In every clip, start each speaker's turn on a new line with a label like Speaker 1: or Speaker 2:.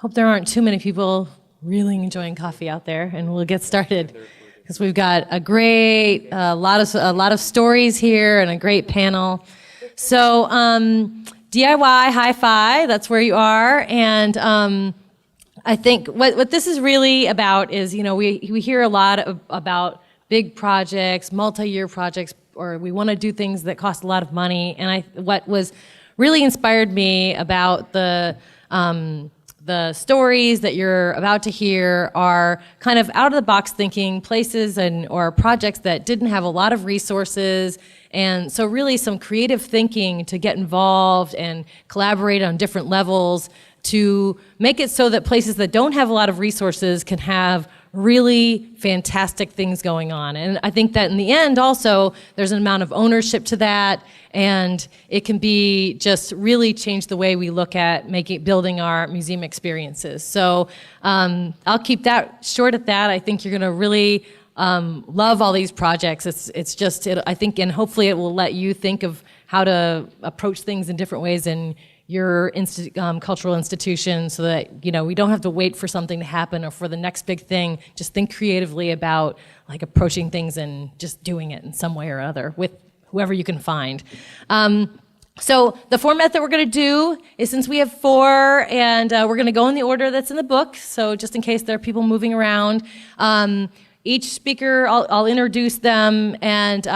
Speaker 1: Hope there aren't too many people really enjoying coffee out there, and we'll get started because we've got a great lot of stories here and a great panel. So DIY hi-fi, that's where you are, and I think what this is really about is, you know, we hear a lot about big projects, multi-year projects, or we want to do things that cost a lot of money. And what was really inspired me about the stories that you're about to hear are kind of out of the box thinking, places or projects that didn't have a lot of resources. And so really some creative thinking to get involved and collaborate on different levels to make it so that places that don't have a lot of resources can have really fantastic things going on. And I think that in the end also, there's an amount of ownership to that, and it can be just really change the way we look at building our museum experiences. So I'll keep that short at that. I think you're gonna really love all these projects. It's just, I think, and hopefully it will let you think of how to approach things in different ways in your cultural institution, so that, you know, we don't have to wait for something to happen or for the next big thing. Just think creatively about like approaching things and just doing it in some way or other with whoever you can find. So the format that we're going to do is, since we have 4, and we're going to go in the order that's in the book, so just in case there are people moving around. Each speaker, I'll introduce them, and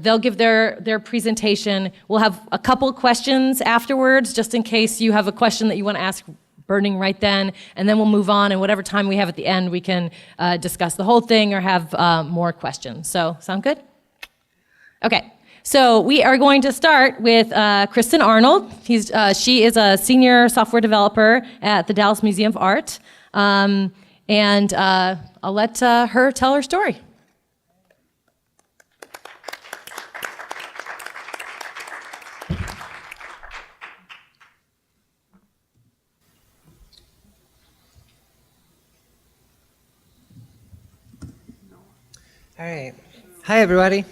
Speaker 1: they'll give their presentation. We'll have a couple questions afterwards, just in case you have a question that you want to ask burning right then, and then we'll move on, and whatever time we have at the end, we can discuss the whole thing or have more questions. So, sound good? Okay, so we are going to start with Kristen Arnold. She is a senior software developer at the Dallas Museum of Art, and I'll let her tell her story.
Speaker 2: All right. Hi, everybody.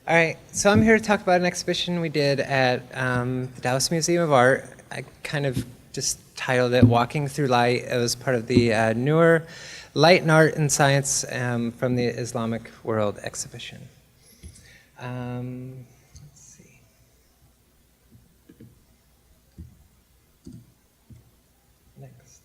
Speaker 2: All right. So I'm here to talk about an exhibition we did at the Dallas Museum of Art. I kind of just titled it Walking Through Light. It was part of the newer Light and Art and Science from the Islamic World exhibition. Let's see. Next.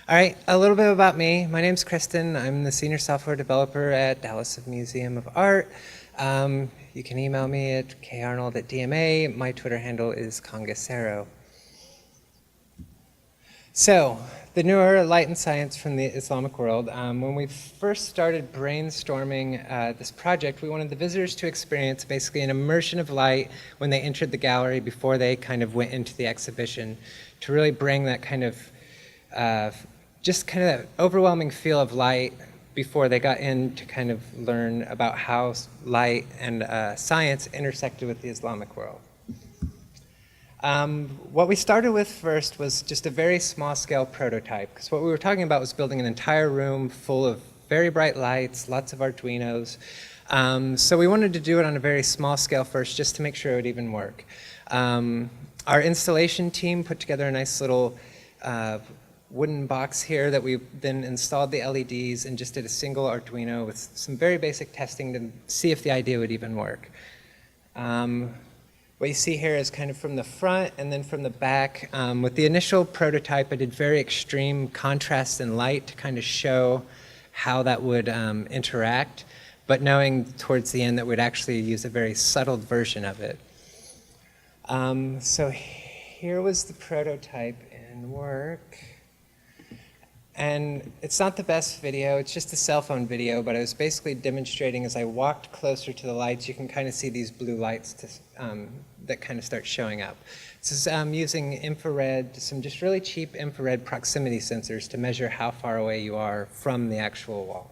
Speaker 2: All right, a little bit about me. My name's Kristen. I'm the senior software developer at Dallas Museum of Art. You can email me at karnold@dma. My Twitter handle is Congasero. So, the newer light and science from the Islamic world. When we first started brainstorming this project, we wanted the visitors to experience basically an immersion of light when they entered the gallery before they kind of went into the exhibition, to really bring that kind of just kind of that overwhelming feel of light before they got in to kind of learn about how light and science intersected with the Islamic world. What we started with first was just a very small-scale prototype, because what we were talking about was building an entire room full of very bright lights, lots of Arduinos. So we wanted to do it on a very small scale first, just to make sure it would even work. Our installation team put together a nice little wooden box here that we then installed the LEDs and just did a single Arduino with some very basic testing to see if the idea would even work. What you see here is kind of from the front and then from the back. With the initial prototype, I did very extreme contrast and light to kind of show how that would interact, but knowing towards the end that we'd actually use a very subtle version of it. So here was the prototype in work. And it's not the best video, it's just a cell phone video, but I was basically demonstrating as I walked closer to the lights, you can kind of see these blue lights that kind of start showing up. This is using infrared, some just really cheap infrared proximity sensors to measure how far away you are from the actual wall.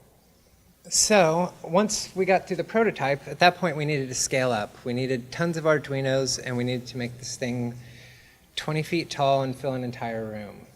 Speaker 2: So once we got through the prototype, at that point we needed to scale up. We needed tons of Arduinos, and we needed to make this thing 20 feet tall and fill an entire room.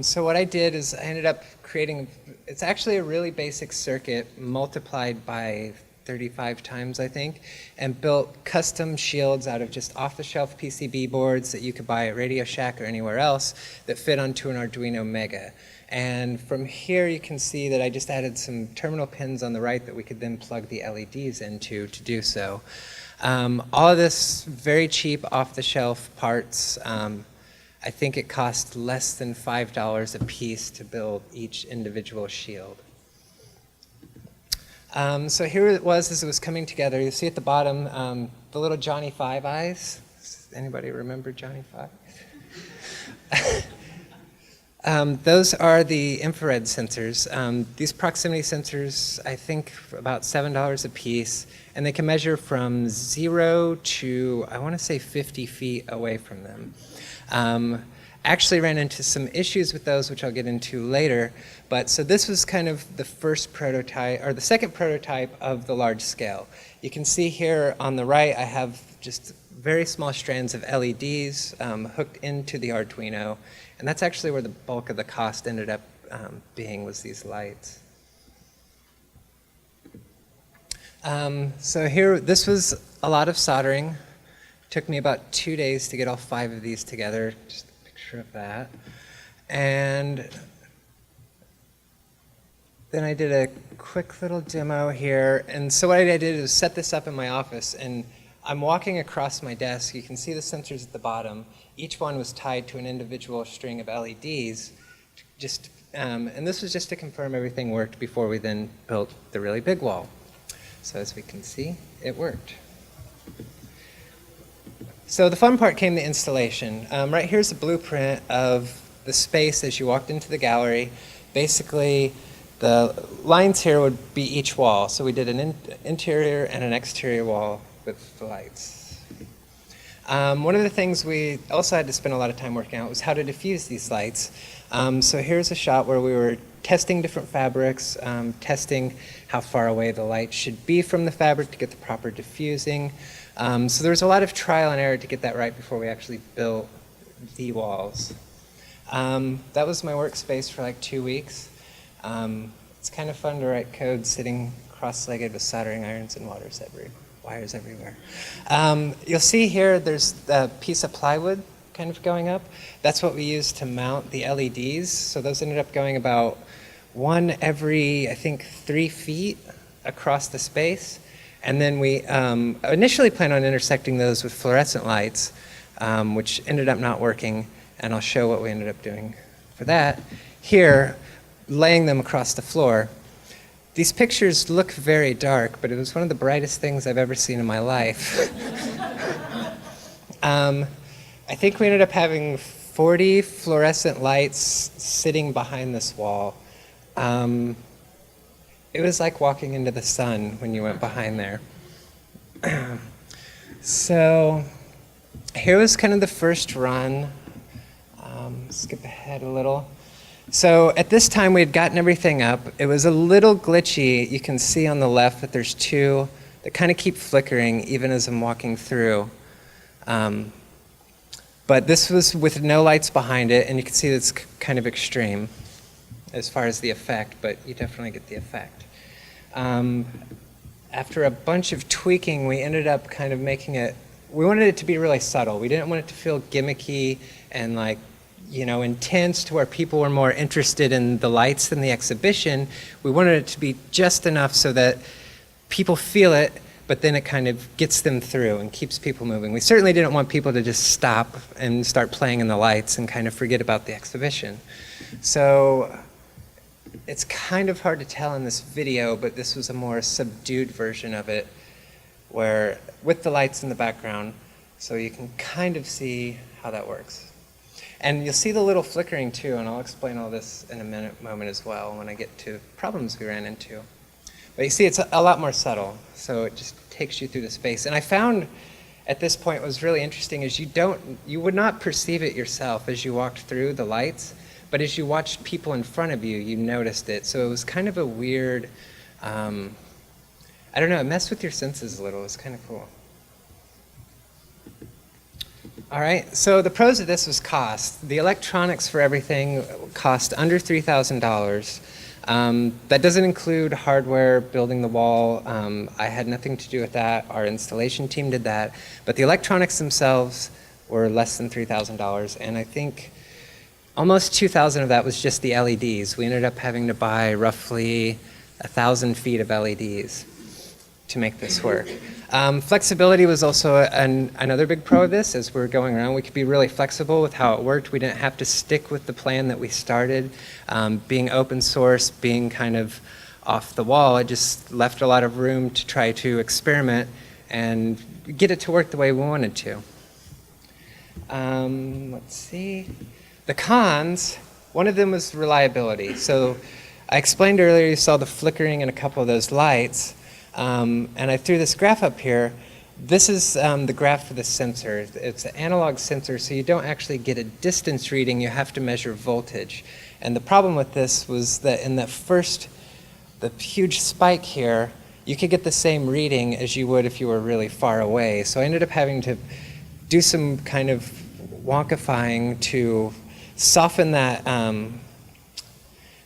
Speaker 2: So what I did is I ended up creating, it's actually a really basic circuit multiplied by 35 times, I think, and built custom shields out of just off-the-shelf PCB boards that you could buy at Radio Shack or anywhere else that fit onto an Arduino Mega. And from here you can see that I just added some terminal pins on the right that we could then plug the LEDs into to do so. All of this very cheap off-the-shelf parts. I think it cost less than $5 a piece to build each individual shield. So here it was as it was coming together. You see at the bottom the little Johnny Five Eyes. Anybody remember Johnny Five? Those are the infrared sensors. These proximity sensors, I think, about $7 a piece, and they can measure from 0 to, I want to say, 50 feet away from them. Actually ran into some issues with those, which I'll get into later. But so this was kind of the first prototype, or the second prototype of the large scale. You can see here on the right, I have just very small strands of LEDs hooked into the Arduino. And that's actually where the bulk of the cost ended up being, was these lights. So here, this was a lot of soldering. It took me about 2 days to get all 5 of these together. Just a picture of that. And then I did a quick little demo here. And so what I did is set this up in my office. And I'm walking across my desk. You can see the sensors at the bottom. Each one was tied to an individual string of LEDs. And this was just to confirm everything worked before we then built the really big wall. So as we can see, it worked. So the fun part came the installation. Right here's a blueprint of the space as you walked into the gallery. Basically, the lines here would be each wall. So we did an interior and an exterior wall with the lights. One of the things we also had to spend a lot of time working out was how to diffuse these lights. So here's a shot where we were testing different fabrics, testing how far away the light should be from the fabric to get the proper diffusing. So there was a lot of trial and error to get that right before we actually built the walls. That was my workspace for like 2 weeks. It's kind of fun to write code sitting cross-legged with soldering irons and wires everywhere. You'll see here there's a piece of plywood kind of going up. That's what we used to mount the LEDs. So those ended up going about 1 every, I think, 3 feet across the space. And then we initially planned on intersecting those with fluorescent lights, which ended up not working. And I'll show what we ended up doing for that. Here, laying them across the floor. These pictures look very dark, but it was one of the brightest things I've ever seen in my life. I think we ended up having 40 fluorescent lights sitting behind this wall. It was like walking into the sun when you went behind there. So here was kind of the first run. Skip ahead a little. So at this time we had gotten everything up. It was a little glitchy. You can see on the left that there's 2 that kind of keep flickering even as I'm walking through. But this was with no lights behind it, and you can see that's kind of extreme as far as the effect, but you definitely get the effect. After a bunch of tweaking, we ended up kind of making it, we wanted it to be really subtle. We didn't want it to feel gimmicky and like, you know, intense to where people were more interested in the lights than the exhibition. We wanted it to be just enough so that people feel it, but then it kind of gets them through and keeps people moving. We certainly didn't want people to just stop and start playing in the lights and kind of forget about the exhibition. So it's kind of hard to tell in this video, but this was a more subdued version of it, where with the lights in the background, so you can kind of see how that works. And you'll see the little flickering too, and I'll explain all this in a moment as well when I get to problems we ran into. But you see, it's a lot more subtle, so it just takes you through the space. And I found at this point what was really interesting is you would not perceive it yourself as you walked through the lights, but as you watched people in front of you, you noticed it. So it was kind of a weird, I don't know, it messed with your senses a little. It was kind of cool. All right, so the pros of this was cost. The electronics for everything cost under $3,000. That doesn't include hardware, building the wall. I had nothing to do with that. Our installation team did that. But the electronics themselves were less than $3,000, and I think almost $2,000 of that was just the LEDs. We ended up having to buy roughly 1,000 feet of LEDs to make this work. Flexibility was also another big pro of this. As we were going around, we could be really flexible with how it worked. We didn't have to stick with the plan that we started. Being open source, being kind of off the wall, it just left a lot of room to try to experiment and get it to work the way we wanted to. Let's see. The cons, one of them was reliability. So I explained earlier, you saw the flickering in a couple of those lights. And I threw this graph up here. This is the graph for the sensor. It's an analog sensor, so you don't actually get a distance reading. You have to measure voltage. And the problem with this was that in the huge spike here, you could get the same reading as you would if you were really far away. So I ended up having to do some kind of wonkifying to soften that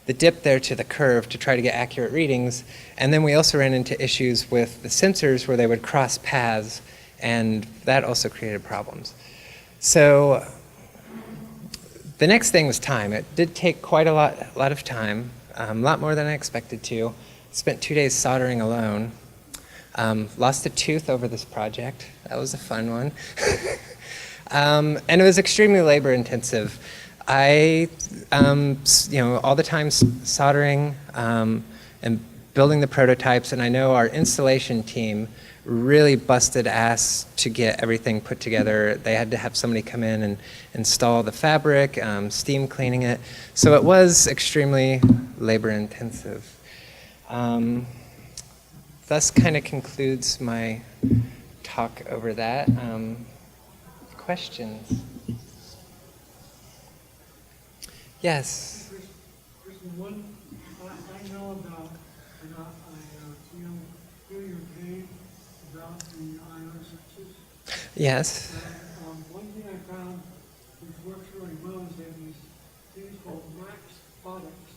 Speaker 2: the dip there to the curve to try to get accurate readings. And then we also ran into issues with the sensors where they would cross paths, and that also created problems. So the next thing was time. It did take quite a lot of time, a lot more than I expected to. Spent 2 days soldering alone. Lost a tooth over this project. That was a fun one. And it was extremely labor intensive. I, all the time soldering and building the prototypes, and I know our installation team really busted ass to get everything put together. They had to have somebody come in and install the fabric, steam cleaning it. So it was extremely labor intensive. Thus kind of concludes my talk over that. Questions? Yes.
Speaker 3: Kristen, one I know about, and I feel your pain about the ion sensors.
Speaker 2: Yes.
Speaker 3: One thing I found which works really well is they have these things called max products.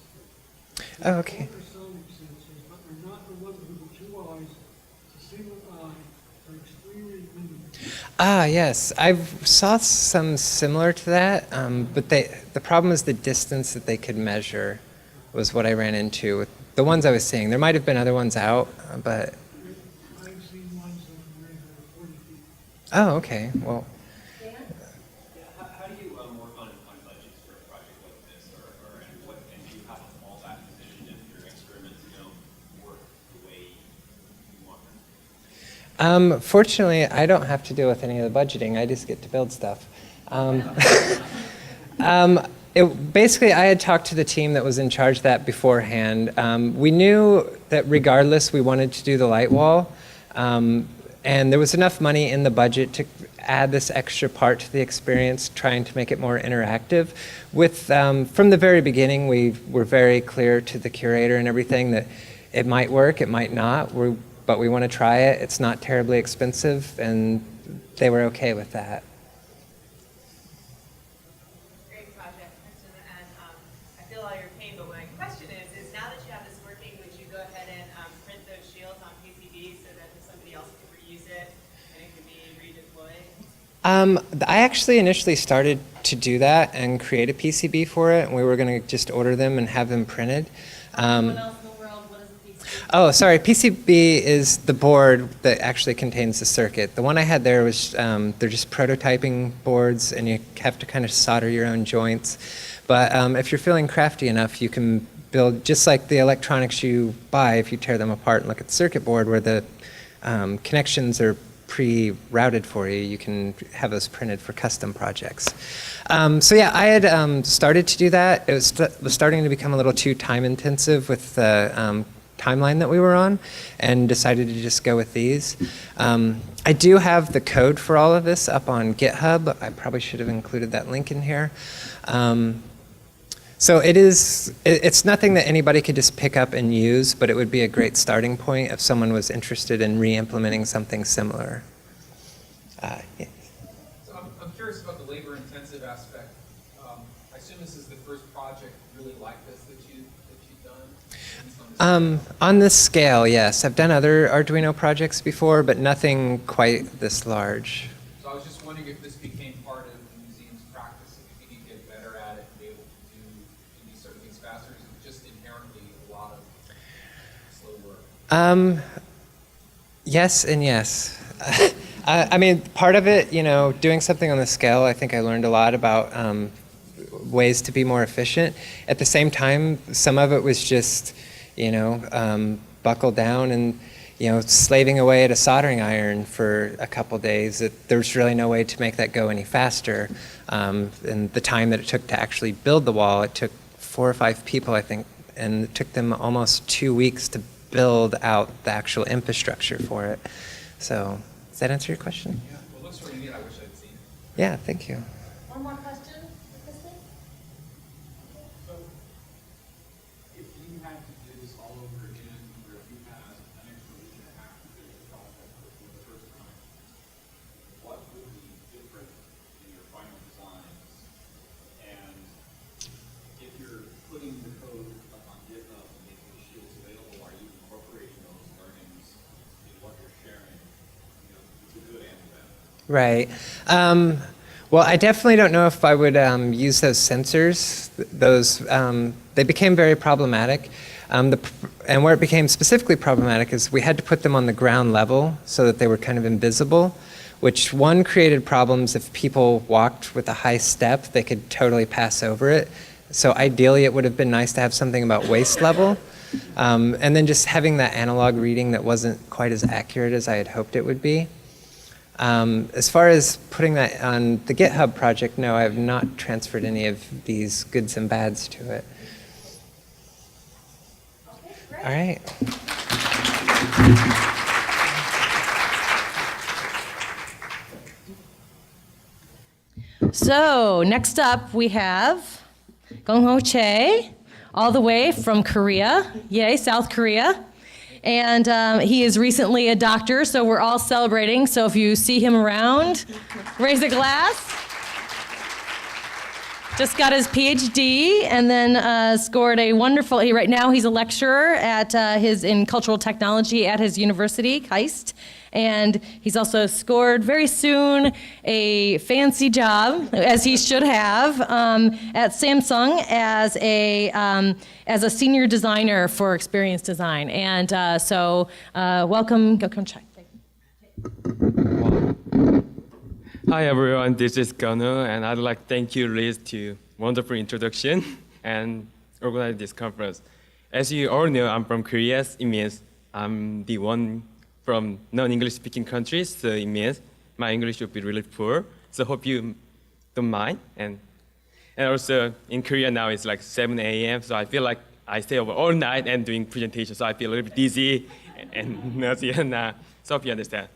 Speaker 2: Oh, okay.
Speaker 3: Ultrasonic sensors, but they're not the ones with the 2 eyes. It's a single eye. They're extremely minimal.
Speaker 2: Ah, yes. I saw some similar to that, but the problem is the distance that they could measure was what I ran into with the ones I was seeing. There might have been other ones out, but...
Speaker 3: I've seen ones that measure 40 feet.
Speaker 2: Oh, okay. Well...
Speaker 4: Yeah, how do you work on budgets for a project like this, and do you have all that positioned if your experiments work the way you want them?
Speaker 2: Fortunately, I don't have to deal with any of the budgeting. I just get to build stuff. Basically, I had talked to the team that was in charge of that beforehand. We knew that regardless, we wanted to do the light wall. And there was enough money in the budget to add this extra part to the experience, trying to make it more interactive. From the very beginning, we were very clear to the curator and everything that it might work, it might not, but we want to try it. It's not terribly expensive, and they were okay with that.
Speaker 5: Great project, Kristen, and I feel all your pain, but my question is now that you have this working, would you go ahead and print those shields on PCBs so that somebody else could reuse it and it could be redeployed?
Speaker 2: I actually initially started to do that and create a PCB for it, and we were going to just order them and have them printed.
Speaker 1: What else in the world? What is a PCB?
Speaker 2: Oh, sorry. PCB is the board that actually contains the circuit. The one I had there was, they're just prototyping boards, and you have to kind of solder your own joints. But if you're feeling crafty enough, you can build, just like the electronics you buy, if you tear them apart and look at the circuit board where the connections are pre-routed for you, you can have those printed for custom projects. So yeah, I had started to do that. It was starting to become a little too time intensive with the timeline that we were on, and decided to just go with these. I do have the code for all of this up on GitHub. I probably should have included that link in here. So it's nothing that anybody could just pick up and use, but it would be a great starting point if someone was interested in re-implementing something similar. Yeah.
Speaker 6: So I'm curious about the labor-intensive aspect. I assume this is the first project really like this that you've done.
Speaker 2: On this scale, yes. I've done other Arduino projects before, but nothing quite this large.
Speaker 6: So I was just wondering if this became part of the museum's practice, if you could get better at it and be able to do certain things faster, is it just inherently a lot of slow work?
Speaker 2: Yes and yes. I mean, part of it, you know, doing something on this scale, I think I learned a lot about ways to be more efficient. At the same time, some of it was just, you know, buckle down and, you know, slaving away at a soldering iron for a couple days. There's really no way to make that go any faster. And the time that it took to actually build the wall, it took 4 or 5 people, I think, and it took them almost 2 weeks to build out the actual infrastructure for it. So, does that answer your question?
Speaker 6: Yeah, well, it looks really neat. I wish I'd seen it.
Speaker 2: Yeah, thank you.
Speaker 7: One more question, Kristen?
Speaker 8: So, if you had to do this all over again, or if you had an extra week and a half to finish the project for the first time, what would be different in your final designs? And if you're putting the code up on GitHub and making the shields available, are you incorporating those learnings in what you're sharing? You know, the good and the bad.
Speaker 2: Right. Well, I definitely don't know if I would use those sensors. They became very problematic. And where it became specifically problematic is we had to put them on the ground level so that they were kind of invisible, which one created problems if people walked with a high step, they could totally pass over it. So ideally, it would have been nice to have something about waist level. And then just having that analog reading that wasn't quite as accurate as I had hoped it would be. As far as putting that on the GitHub project, no, I have not transferred any of these goods and bads to it.
Speaker 7: Okay, great.
Speaker 2: All right.
Speaker 1: So next up we have Gunho Chae, all the way from Korea, yay, South Korea. And he is recently a doctor, so we're all celebrating. So if you see him around, raise a glass. Just got his PhD and then scored a wonderful, right now he's a lecturer at in cultural technology at his university, KAIST. And he's also scored very soon a fancy job, as he should have, at Samsung as a senior designer for experience design. And so welcome, Chae.
Speaker 9: Hi everyone, this is Gunho, and I'd like to thank you, Liz, to wonderful introduction and organize this conference. As you all know, I'm from Korea. It means I'm the one from non-English speaking countries, so it means my English will be really poor. So hope you don't mind. And also in Korea now it's like 7 a.m. So I feel like I stay over all night and doing presentations. So I feel a little bit dizzy and nauseous. So hope you understand.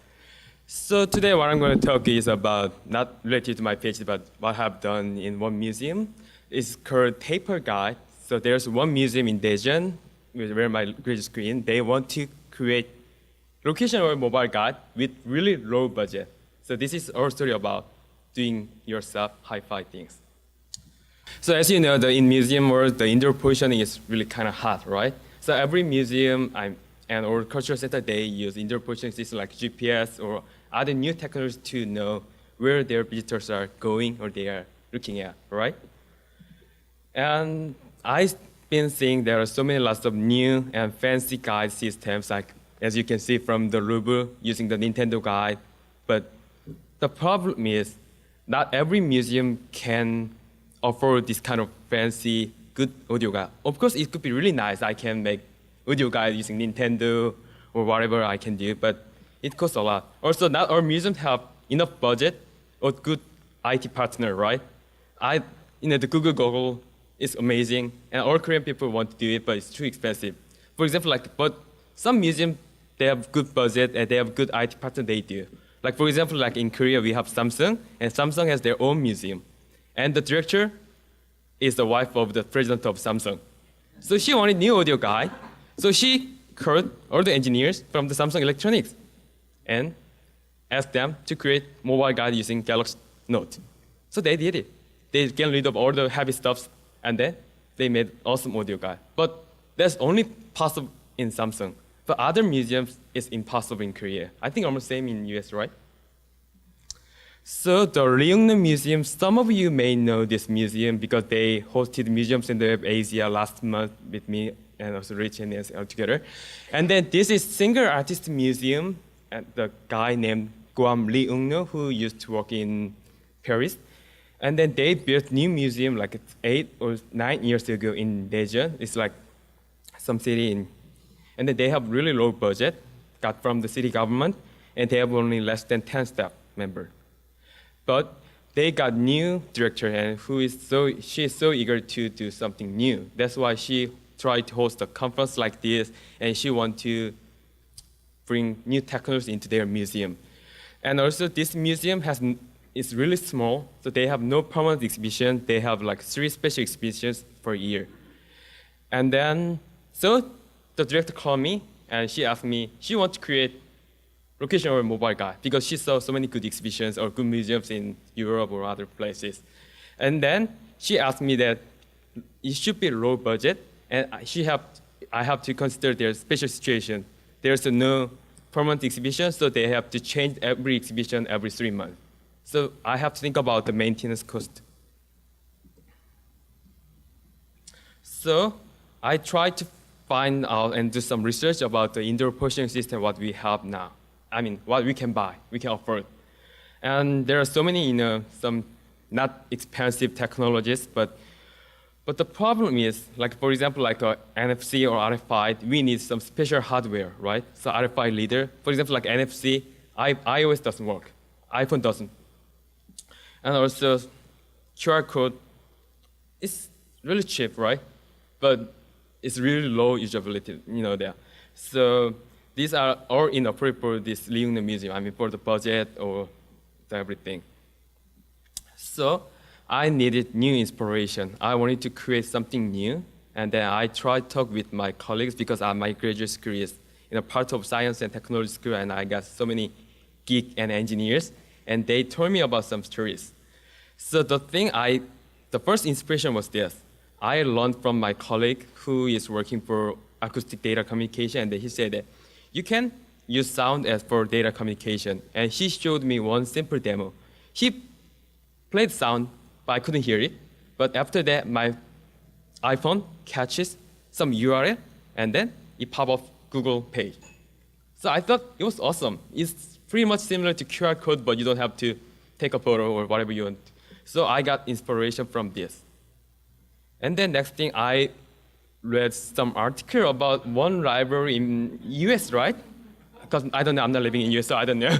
Speaker 9: So today what I'm going to talk is about, not related to my PhD, but what I've done in one museum. It's called TAPIR Guide. So there's one museum in Daejeon, where my grade screen, they want to create location or mobile guide with really low budget. So this is our story about doing yourself hi-fi things. So as you know, in museum world, the indoor positioning is really kind of hot, right? So every museum and or cultural center, they use indoor positioning systems like GPS or other new technologies to know where their visitors are going or they are looking at, right? And I've been seeing there are so many lots of new and fancy guide systems, like as you can see from the Louvre using the Nintendo guide. But the problem is not every museum can offer this kind of fancy, good audio guide. Of course, it could be really nice. I can make audio guide using Nintendo or whatever I can do, but it costs a lot. Also, not all museums have enough budget or good IT partner, right? The Google is amazing, and all Korean people want to do it, but it's too expensive. For example, but some museums, they have good budget and they have good IT partner, they do. Like for example, like in Korea, we have Samsung, and Samsung has their own museum. And the director is the wife of the president of Samsung. So she wanted new audio guide. So she called all the engineers from the Samsung Electronics and asked them to create mobile guide using Galaxy Note. So they did it. They get rid of all the heavy stuff, and then they made awesome audio guide. But that's only possible in Samsung. But other museums, it's impossible in Korea. I think almost same in US, right? So the Ungno Museum, some of you may know this museum because they hosted Museums in the Web Asia last month with me and also Rich and Nancy all together. And then this is Singer Artist Museum, and the guy named Guam Lee Ungno, who used to work in Paris. And then they built new museum like 8 or 9 years ago in Daejeon. It's like some city in, and then they have really low budget, got from the city government, and they have only less than 10 staff members. But they got new director, and she is so eager to do something new. That's why she tried to host a conference like this, and she wants to bring new technology into their museum. And also, this museum is really small, so they have no permanent exhibition. They have like 3 special exhibitions per year. And then, so the director called me, and she asked me, she wants to create location or mobile guide because she saw so many good exhibitions or good museums in Europe or other places. And then she asked me that it should be low budget, and I have to consider their special situation. There's no permanent exhibition, so they have to change every exhibition every 3 months. So I have to think about the maintenance cost. So I tried to find out and do some research about the indoor positioning system, what we have now. I mean, what we can buy, we can afford. And there are so many, some not expensive technologies, but the problem is, like for example, like a NFC or RFID, we need some special hardware, right? So RFID reader, for example, like NFC, iOS doesn't work, iPhone doesn't. And also, QR code is really cheap, right? But it's really low usability, there. So these are all inappropriate for this Ungno Museum, I mean, for the budget or everything. So I needed new inspiration. I wanted to create something new, and then I tried to talk with my colleagues because my graduate school is part of science and technology school, and I got so many geeks and engineers, and they told me about some stories. So the first inspiration was this. I learned from my colleague who is working for acoustic data communication, and he said that you can use sound as for data communication. And he showed me one simple demo. He played sound, but I couldn't hear it. But after that, my iPhone catches some URL, and then it pops up Google page. So I thought it was awesome. It's pretty much similar to QR code, but you don't have to take a photo or whatever you want. So I got inspiration from this. And then next thing, I read some article about one library in US, right? Because I don't know, I'm not living in US, so I don't know.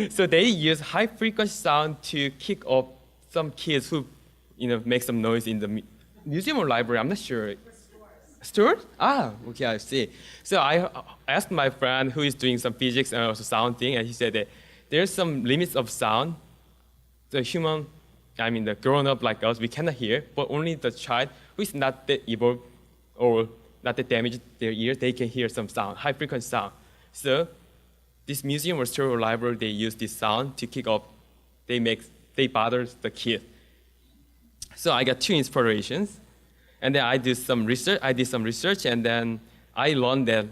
Speaker 9: So they use high frequency sound to kick off some kids who, make some noise in the museum or library, I'm not sure. Stores? Ah, okay, I see. So I asked my friend who is doing some physics and also sound thing, and he said that there's some limits of sound. The human, the grown-up like us, we cannot hear, but only the child who is not that evolved or not that damaged their ear, they can hear some sound, high frequency sound. So this museum or store or library, they use this sound to kick off, they bother the kid. So I got 2 inspirations, and then I did some research, and then I learned that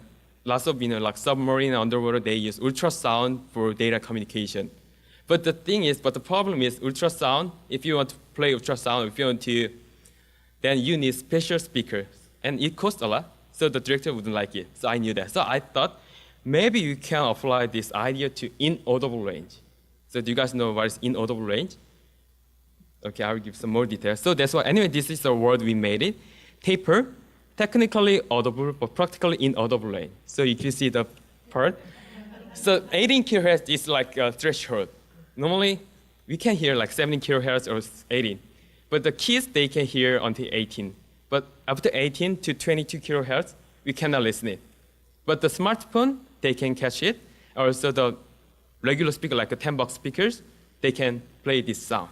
Speaker 9: lots of, like submarine and underwater, they use ultrasound for data communication. But the problem is ultrasound, if you want to play ultrasound, then you need special speakers, and it costs a lot, so the director wouldn't like it. So I knew that. So I thought, maybe you can apply this idea to inaudible range. So do you guys know what is inaudible range? Okay, I will give some more details. So that's why, anyway, this is the word we made it. TAPIR, technically audible, but practically inaudible range. So if you see the part, so 18 kilohertz is like a threshold. Normally, we can hear like 17 kilohertz or 18. But the kids, they can hear until 18. But after 18 to 22 kilohertz, we cannot listen it. But the smartphone, they can catch it. Also the regular speaker, like the $10 speakers, they can play this sound.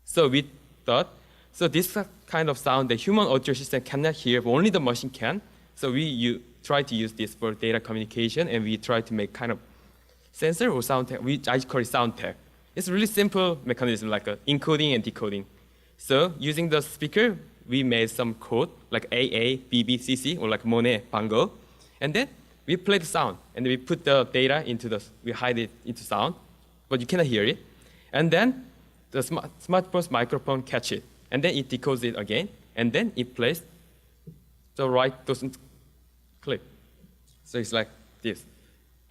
Speaker 9: So we thought, so this kind of sound the human audio system cannot hear, but only the machine can. So we try to use this for data communication, and we try to make kind of sensor or sound tech. I call it sound tech. It's a really simple mechanism, like encoding and decoding. So using the speaker, we made some code like AA, BB, CC, or like Monet, Bango. And then we play the sound, and we put the data we hide it into sound, but you cannot hear it. And then the smartphone's microphone catch it, and then it decodes it again, and then it plays. The right doesn't click. So it's like this.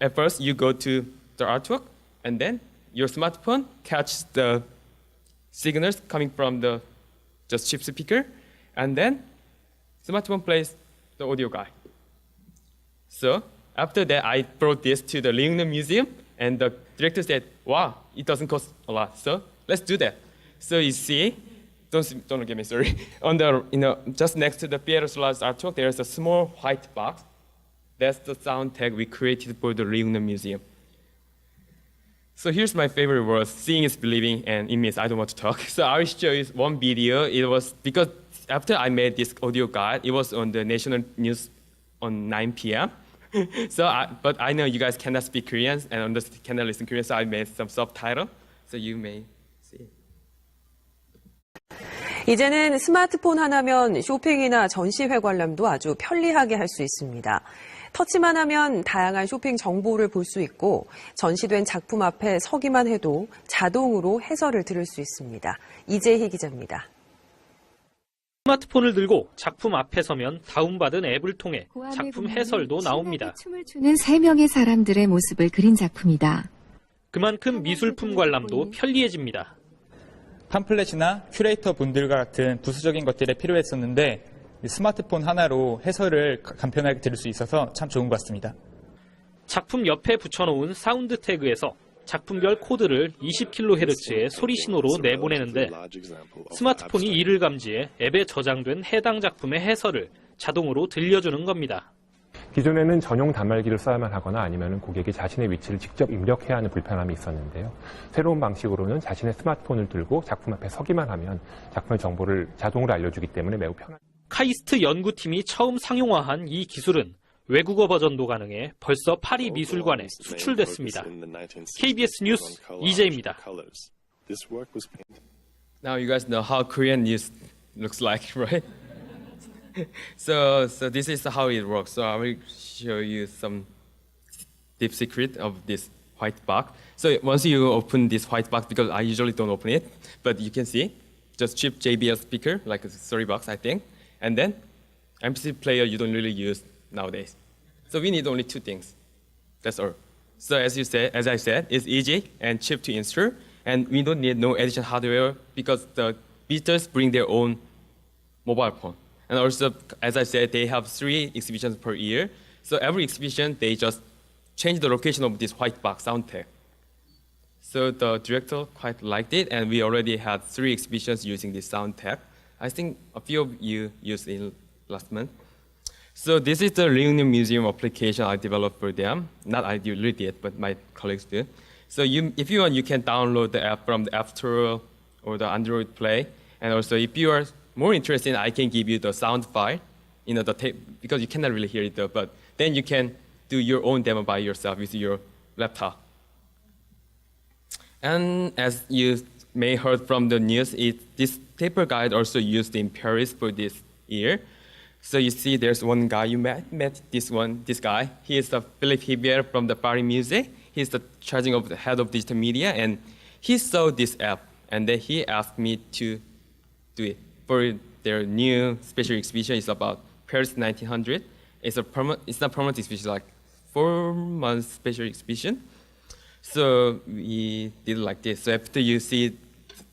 Speaker 9: At first, you go to the artwork, and then your smartphone catches the signals coming from the just chip speaker, and then smartphone plays the audio guide. So after that, I brought this to the Ungno Museum, and the director said, "Wow, it doesn't cost a lot, so let's do that." So you see, don't look at me, sorry. On the just next to the Piero Solari's artwork, there's a small white box. That's the sound tag we created for the Ungno Museum. So here's my favorite word: seeing is believing, and it means I don't want to talk. So I will show you one video. It was because after I made this audio guide, it was on the national news on 9 p.m. But I know you guys cannot speak Korean and cannot listen Korean, so I made some subtitle, so you may see.
Speaker 10: 이제는 스마트폰 하나면 쇼핑이나 전시회 관람도 아주 편리하게 할 수 있습니다. 터치만 하면 다양한 쇼핑 정보를 볼 수 있고 전시된 작품 앞에 서기만 해도 자동으로 해설을 들을 수 있습니다. 이재희 기자입니다.
Speaker 11: 스마트폰을 들고 작품 앞에 서면 다운받은 앱을 통해 작품 해설도 나옵니다.
Speaker 12: 춤을 추는 3명의 사람들의 모습을 그린 작품이다.
Speaker 11: 그만큼 미술품 관람도 편리해집니다.
Speaker 13: 팜플렛이나 큐레이터 분들과 같은 부수적인 것들이 필요했었는데 스마트폰 하나로 해설을 간편하게 들을 수 있어서 참 좋은 것 같습니다.
Speaker 11: 작품 옆에 붙여놓은 사운드 태그에서 작품별 코드를 20kHz의 소리 신호로 내보내는데 스마트폰이 이를 감지해 앱에 저장된 해당 작품의 해설을 자동으로 들려주는 겁니다.
Speaker 14: 기존에는 전용 단말기를 써야만 하거나 아니면 고객이 자신의 위치를 직접 입력해야 하는 불편함이 있었는데요. 새로운 방식으로는 자신의 스마트폰을 들고 작품 앞에 서기만 하면 작품의 정보를 자동으로 알려주기 때문에 매우 편합니다.
Speaker 11: 카이스트 연구팀이 처음 상용화한 이 기술은 외국어 버전도 가능해 벌써 파리 미술관에 수출됐습니다. KBS 뉴스 이재입니다.
Speaker 9: Now you guys know how Korean news looks like, right? So this is how it works. So I will show you some deep secret of this white box. So once you open this white box, because I usually don't open it, but you can see just cheap JBL speaker, like a $30, I think, and then MP3 player you don't really use nowadays. So we need only two things. That's all. So as I said, it's easy and cheap to install, and we don't need no additional hardware because the visitors bring their own mobile phone. And also, as I said, they have 3 exhibitions per year. So every exhibition, they just change the location of this white box sound tag. So the director quite liked it, and we already had 3 exhibitions using this sound tag. I think a few of you used it last month. So this is the Ungno Museum application I developed for them. Not I really did, but my colleagues did. So if you want, you can download the app from the App Store or the Android Play. And also, if you are more interested, I can give you the sound file, the tape, because you cannot really hear it though, but then you can do your own demo by yourself with your laptop. And as you may heard from the news, this TAPIR guide also used in Paris for this year. So you see there's one guy you met this guy. He is the Philippe Hibier from the Paris Musée. He's the head of digital media, and he saw this app, and then he asked me to do it for their new special exhibition. It's about Paris 1900. It's not permanent exhibition, like 4 months special exhibition. So we did like this. So after you see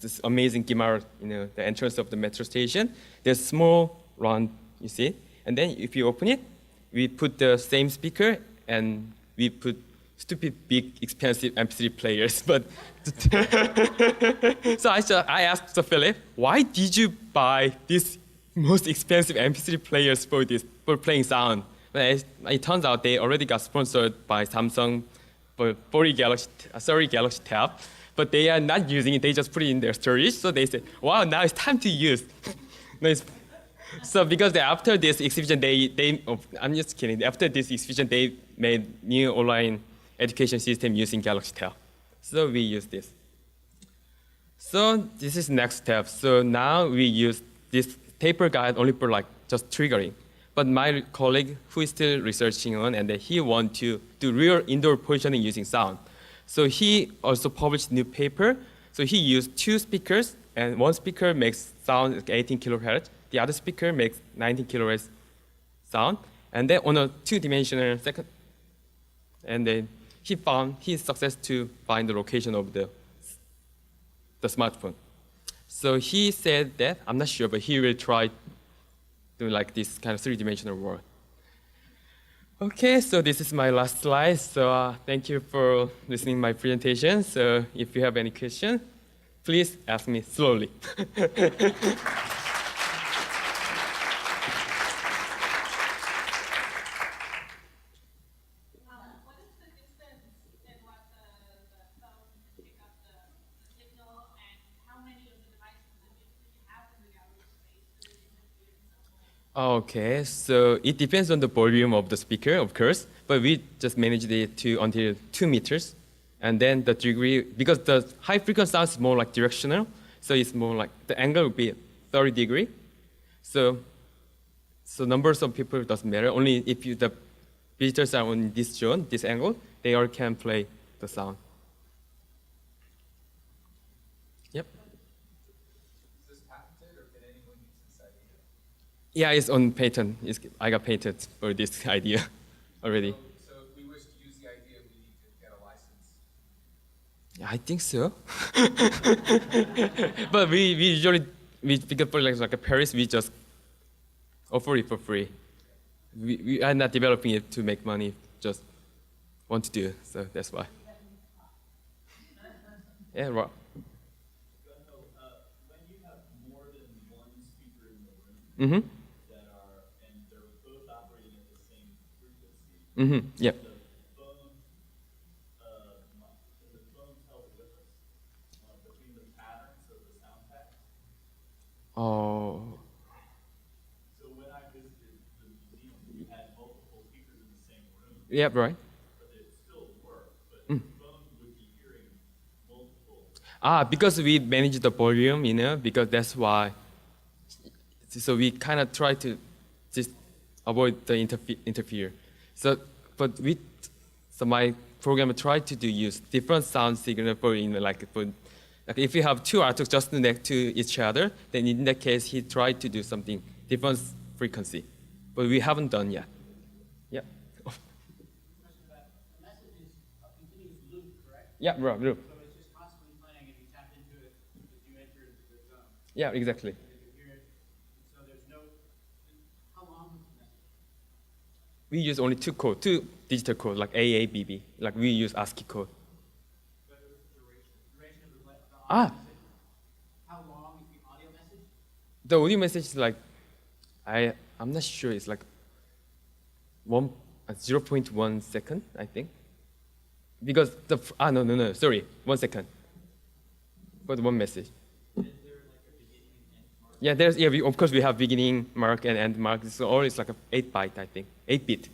Speaker 9: this amazing Guimard, the entrance of the metro station, there's small round, you see, and then if you open it, we put the same speaker and we put stupid big expensive MP3 players. But so I asked Philip, why did you buy these most expensive MP3 players for playing sound? But it turns out they already got sponsored by Samsung for Galaxy Tab, but they are not using it. They just put it in their storage. So they said, wow, now it's time to use. So because after this exhibition, I'm just kidding. After this exhibition, they made new online education system using Galaxy Tab. So we use this. So this is next step. So now we use this TAPIR guide only for like just triggering. But my colleague who is still researching on, and he want to do real indoor positioning using sound. So he also published new paper. So he used 2 speakers, and one speaker makes sound like 18 kilohertz. The other speaker makes 19 kilohertz sound. And then on a 2-dimensional second, and then he success to find the location of the smartphone. So he said that, I'm not sure, but he will try to like this kind of 3-dimensional world. Okay, so this is my last slide. So thank you for listening to my presentation. So if you have any questions, please ask me slowly. Okay, so it depends on the volume of the speaker, of course, but we just managed it to until 2 meters. And then the degree, because the high frequency sound is more like directional, so it's more like the angle would be 30 degrees. So numbers of people doesn't matter. Only if the visitors are on this zone, this angle, they all can play the sound. Yep.
Speaker 6: Is this patented, or can anyone use this idea?
Speaker 9: Yeah, it's on patent. I got patent for this idea already.
Speaker 6: So if we wish to use the idea, we need to get a license.
Speaker 9: I think so. But we usually, because for like Paris, we just offer it for free. We are not developing it to make money, just want to do it, so that's why. Yeah, right.
Speaker 4: Gunho, when you have more than one speaker in the room,
Speaker 9: Mm-hmm.
Speaker 4: and they're both operating at the same frequency,
Speaker 9: Mm-hmm. Yep.
Speaker 4: the phone tell the difference between the patterns of the sound patterns?
Speaker 9: Oh.
Speaker 4: So when I visited the museum, you had multiple speakers in the same room.
Speaker 9: Yep, right.
Speaker 4: But it still worked, but
Speaker 9: Mm.
Speaker 4: the phone would be hearing multiple.
Speaker 9: Because we manage the volume, because that's why. So we kind of try to just avoid the interfere. So my program tried to use different sound signal for like if you have 2 articles just next to each other, then in that case he tried to do something different frequency, but we haven't done yet. Yeah. Yeah, right, loop.
Speaker 15: So it's just constantly playing, and you tap into it as you enter the zone.
Speaker 9: Yeah, exactly.
Speaker 15: And you hear it. So there's no. How long is the message?
Speaker 9: We use only 2 digital code, like AA, BB. Like we use ASCII code.
Speaker 15: But the duration of the audio message. How long is the audio message?
Speaker 9: The audio message is like, I'm not sure, it's like 0.1 second, I think. Because no, sorry, 1 second. For the one message.
Speaker 15: Is there like a beginning and end mark?
Speaker 9: Yeah, of course we have beginning mark and end mark. So always like a 8 byte, I think, 8 bit.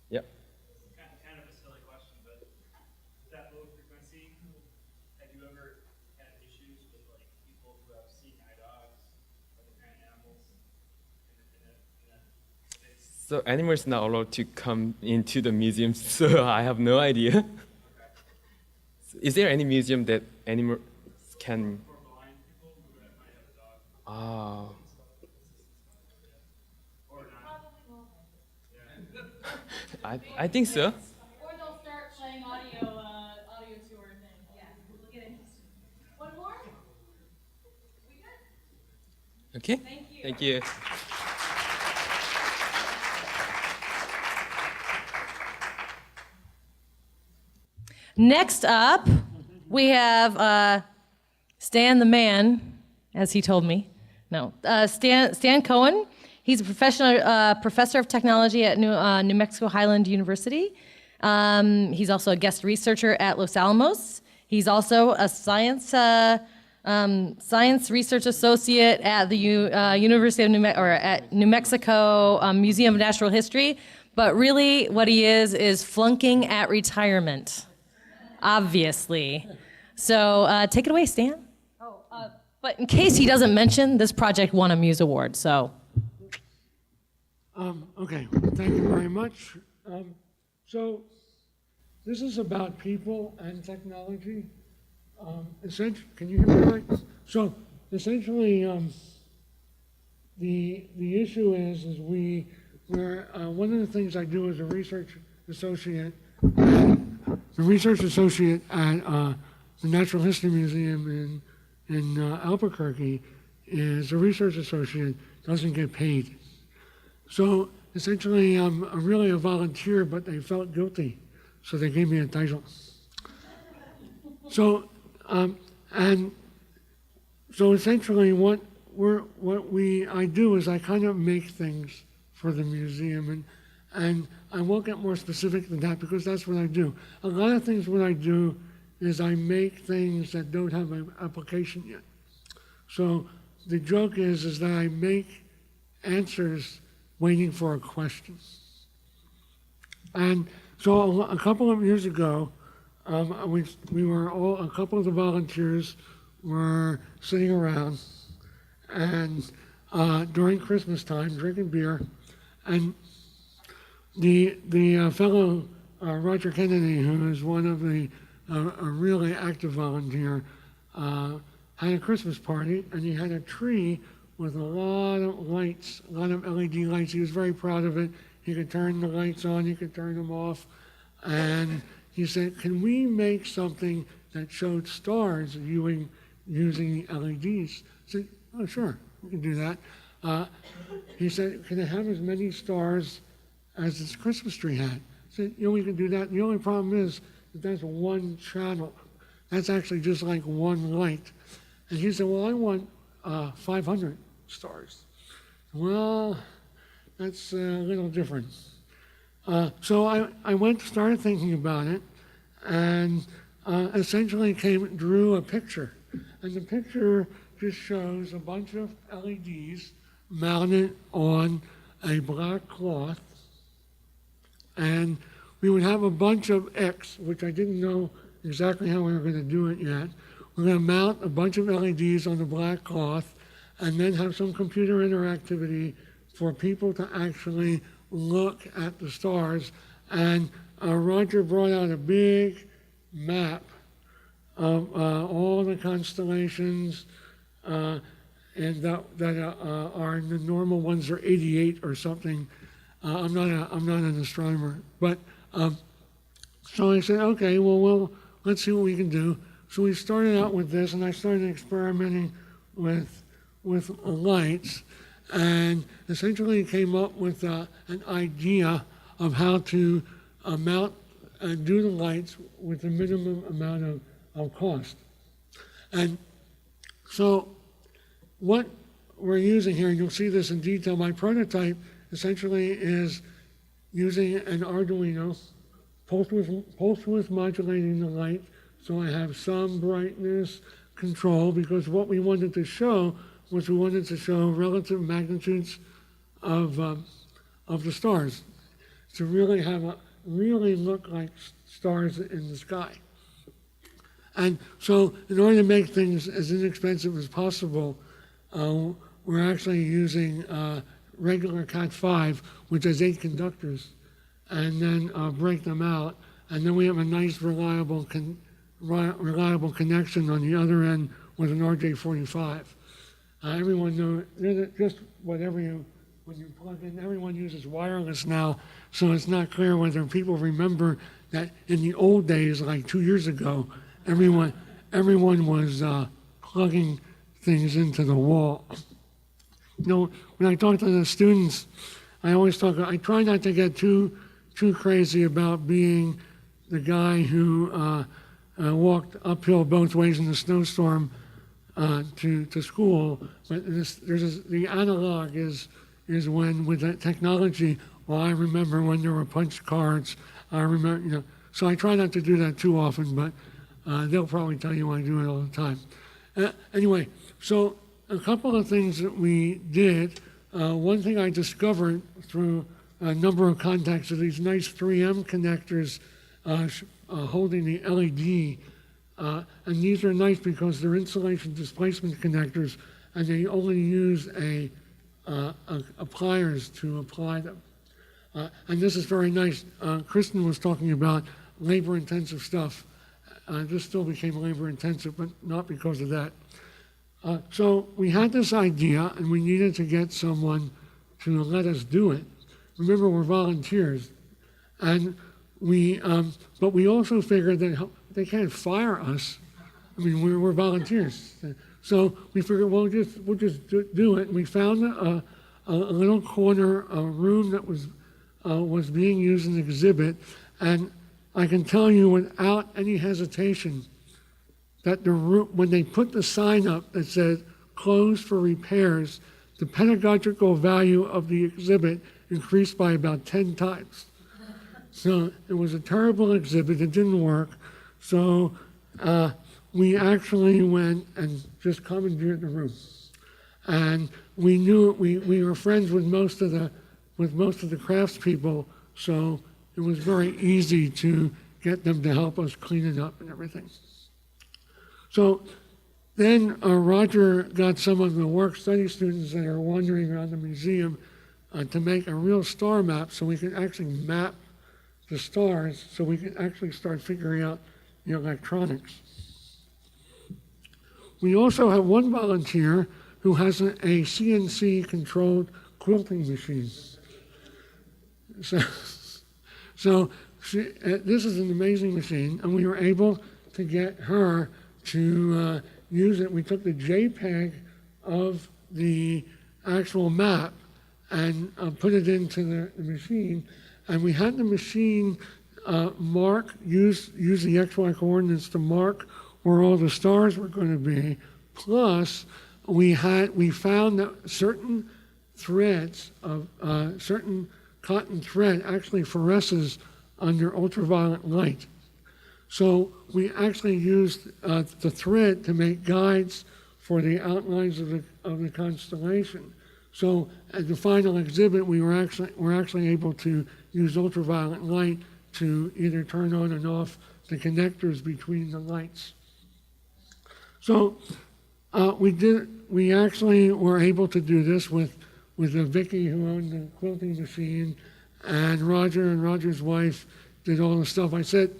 Speaker 9: Yeah.
Speaker 11: Kind of a silly question, but that low frequency, have you ever had issues with like people who have seeing eye dogs or the kind of animals in that space?
Speaker 9: So animals not allowed to come into the museum, so I have no idea.
Speaker 11: Okay.
Speaker 9: So is there any museum that animals can?
Speaker 11: For blind people who might have a dog. Or not. Yeah.
Speaker 9: I think so.
Speaker 7: Or they'll start playing audio tour thing. Yeah, we'll get interested. One more? We good?
Speaker 9: Okay.
Speaker 7: Thank you.
Speaker 9: Thank you.
Speaker 1: Next up, we have Stan the man, as he told me. No, Stan Cohen. He's a professor of technology at New Mexico Highlands University. He's also a guest researcher at Los Alamos. He's also a science research associate at the University of at New Mexico Museum of Natural History. But really, what he is flunking at retirement, obviously. So take it away, Stan. But in case he doesn't mention, this project won a Muse Award, so.
Speaker 3: Okay, thank you very much. So this is about people and technology. Essentially, can you hear me right? So essentially, the issue is we're one of the things I do as a research associate, the research associate at the Natural History Museum in Albuquerque is a research associate, doesn't get paid. So essentially, I'm really a volunteer, but they felt guilty, so they gave me a title. So, and so essentially, what I do is I kind of make things for the museum, and I won't get more specific than that because that's what I do. A lot of things what I do is I make things that don't have an application yet. So the joke is that I make answers waiting for a question. And so a couple of years ago, we were all, a couple of the volunteers were sitting around and during Christmas time, drinking beer, and the fellow Roger Kennedy, who is one of the a really active volunteer, had a Christmas party, and he had a tree with a lot of lights, a lot of LED lights. He was very proud of it. He could turn the lights on, he could turn them off, and he said, "Can we make something that showed stars using the LEDs?" I said, "Oh, sure, we can do that." He said, "Can it have as many stars as this Christmas tree had?" I said, "Yeah, we can do that. The only problem is that that's one channel. That's actually just like one light." And he said, "Well, I want 500 stars." Well, that's a little different. So I started thinking about it, and essentially drew a picture. And the picture just shows a bunch of LEDs mounted on a black cloth, and we would have a bunch of X, which I didn't know exactly how we were going to do it yet. We're going to mount a bunch of LEDs on the black cloth and then have some computer interactivity for people to actually look at the stars. And Roger brought out a big map of all the constellations, and that are the normal ones are 88 or something. I'm not an astronomer, but so I said, okay, well, let's see what we can do. So we started out with this, and I started experimenting with lights, and essentially came up with an idea of how to mount and do the lights with the minimum amount of cost. And so what we're using here, and you'll see this in detail, my prototype essentially is using an Arduino, pulse width modulating the light, so I have some brightness control, because what we wanted to show was we wanted to show relative magnitudes of the stars, to really look like stars in the sky. And so in order to make things as inexpensive as possible, we're actually using regular Cat5, which has 8 conductors, and then break them out. And then we have a nice reliable connection on the other end with an RJ45. Everyone knows, just whatever when you plug in, everyone uses wireless now, so it's not clear whether people remember that in the old days, like 2 years ago, everyone was plugging things into the wall. You know, when I talk to the students, I try not to get too crazy about being the guy who walked uphill both ways in the snowstorm to school, but the analog is when with that technology. Well, I remember when there were punch cards. I remember, so I try not to do that too often, but they'll probably tell you I do it all the time. Anyway, so a couple of things that we did. One thing I discovered through a number of contacts are these nice 3M connectors holding the LED And these are nice because they're insulation displacement connectors, and they only use a pliers to apply them. And this is very nice. Kristen was talking about labor-intensive stuff. This still became labor-intensive, but not because of that. So we had this idea, and we needed to get someone to let us do it. Remember, we're volunteers, and but we also figured that they can't fire us. I mean, we're volunteers, so we figured we'll just do it. And we found a little corner, a room that was being used in an exhibit, and I can tell you without any hesitation that when they put the sign up that said "closed for repairs," the pedagogical value of the exhibit increased by about 10 times. So it was a terrible exhibit. It didn't work. So we actually went and just commandeered the room. And we knew we were friends with most of the craftspeople, so it was very easy to get them to help us clean it up and everything. So then Roger got some of the work-study students that are wandering around the museum to make a real star map so we can actually map the stars so we can actually start figuring out the electronics. We also have one volunteer who has a CNC-controlled quilting machine. So this is an amazing machine, and we were able to get her to use it. We took the JPEG of the actual map and put it into the machine, and we had the machine use the XY coordinates to mark where all the stars were going to be. Plus, we found that certain threads of certain cotton thread actually fluoresces under ultraviolet light. So we actually used the thread to make guides for the outlines of the constellation. So at the final exhibit, we were actually able to use ultraviolet light to either turn on and off the connectors between the lights. So we actually were able to do this with Vicky, who owned the quilting machine, and Roger's wife did all the stuff. I said,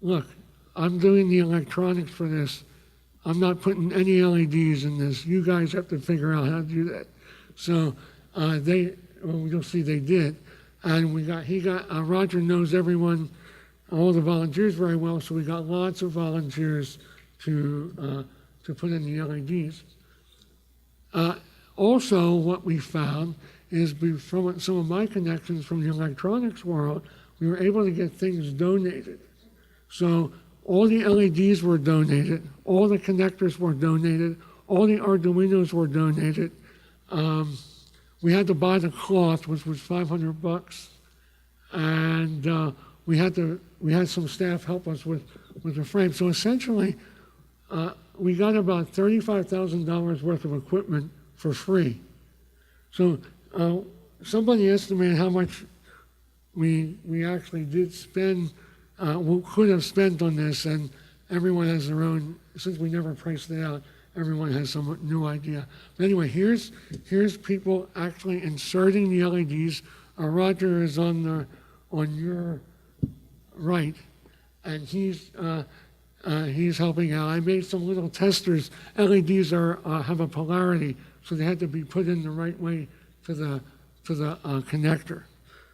Speaker 3: look, I'm doing the electronics for this. I'm not putting any LEDs in this. You guys have to figure out how to do that. So you'll see they did. And Roger knows everyone, all the volunteers very well, so we got lots of volunteers to put in the LEDs. Also, what we found is from some of my connections from the electronics world, we were able to get things donated. So all the LEDs were donated, all the connectors were donated, all the Arduinos were donated. We had to buy the cloth, which was $500, and we had some staff help us with the frame. So essentially, we got about $35,000 worth of equipment for free. So somebody estimated how much we actually did spend, could have spent on this, and everyone has their own, since we never priced it out, everyone has some new idea. But anyway, here's people actually inserting the LEDs. Roger is on your right, and he's helping out. I made some little testers. LEDs have a polarity, so they had to be put in the right way to the connector.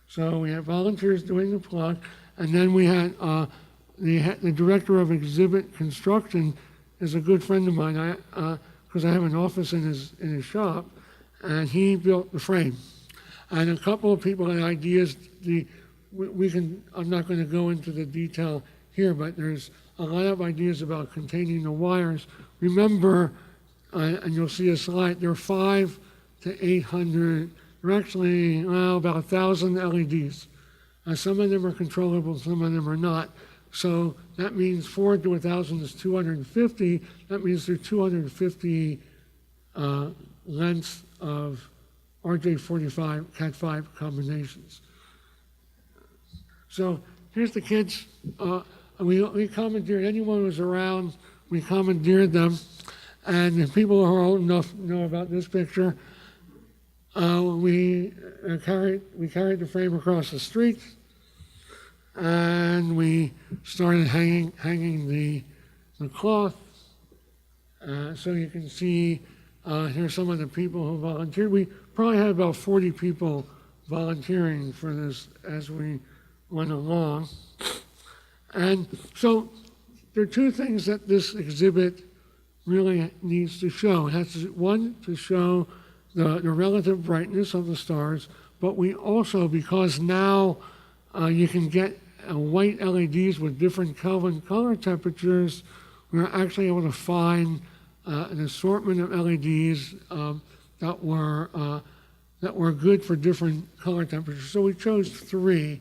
Speaker 3: So we had volunteers doing the plug, and then we had the director of exhibit construction is a good friend of mine, because I have an office in his shop, and he built the frame. And a couple of people had ideas. I'm not going to go into the detail here, but there's a lot of ideas about containing the wires. Remember, and you'll see a slide, there are 500 to 800, there are actually about 1,000 LEDs. Some of them are controllable, some of them are not. So that means 4 to 1,000 is 250. That means there are 250 lengths of RJ45 Cat5 combinations. So here's the kids. we commandeered, anyone who was around, we commandeered them. And if people who are old enough know about this picture, we carried the frame across the street, and we started hanging the cloth. So you can see here's some of the people who volunteered. We probably had about 40 people volunteering for this as we went along. And so there are two things that this exhibit really needs to show. It has to, one, to show the relative brightness of the stars, but we also, because now you can get white LEDs with different Kelvin color temperatures, we're actually able to find an assortment of LEDs that were good for different color temperatures. So we chose 3,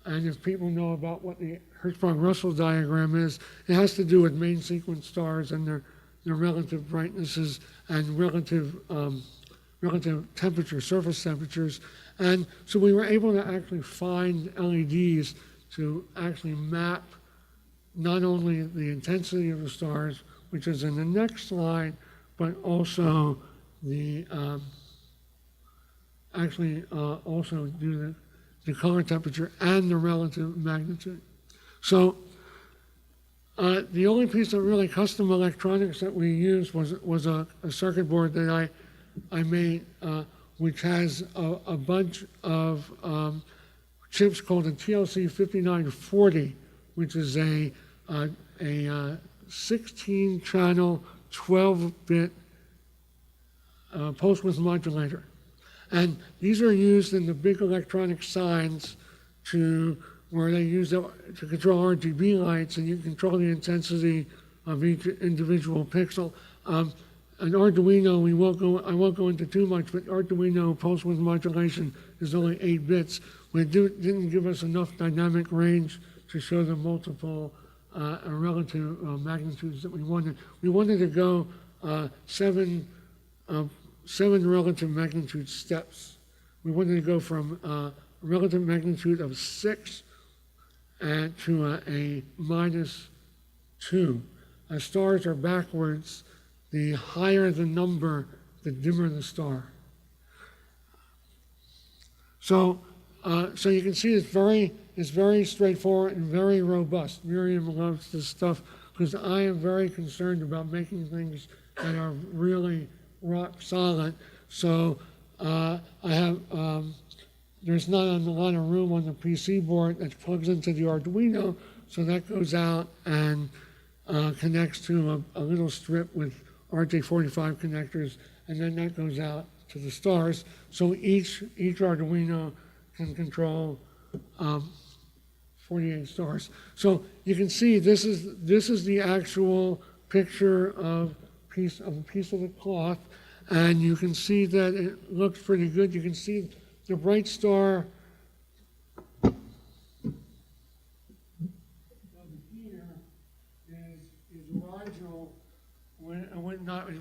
Speaker 3: and if people know about what the Hertzsprung-Russell diagram is, it has to do with main sequence stars and their relative brightnesses and relative temperature, surface temperatures. And so we were able to actually find LEDs to actually map not only the intensity of the stars, which is in the next slide, but also the also do the color temperature and the relative magnitude. So the only piece of really custom electronics that we used was a circuit board that I made, which has a bunch of chips called a TLC 5940, which is a 16-channel, 12-bit pulse width modulator. And these are used in the big electronic signs where they use it to control RGB lights, and you control the intensity of each individual pixel. An Arduino, I won't go into too much, but Arduino pulse width modulation is only 8 bits. It didn't give us enough dynamic range to show the multiple relative magnitudes that we wanted. We wanted to go 7 relative magnitude steps. We wanted to go from a relative magnitude of 6 to a -2. As stars are backwards, the higher the number, the dimmer the star. So you can see it's very straightforward and very robust. Miriam loves this stuff because I am very concerned about making things that are really rock solid. So I have, there's not a lot of room on the PC board that plugs into the Arduino, so that goes out and connects to a little strip with RJ45 connectors, and then that goes out to the stars. So each Arduino can control 48 stars. So you can see this is the actual picture of a piece of the cloth, and you can see that it looks pretty good. You can see the bright star here is Rigel,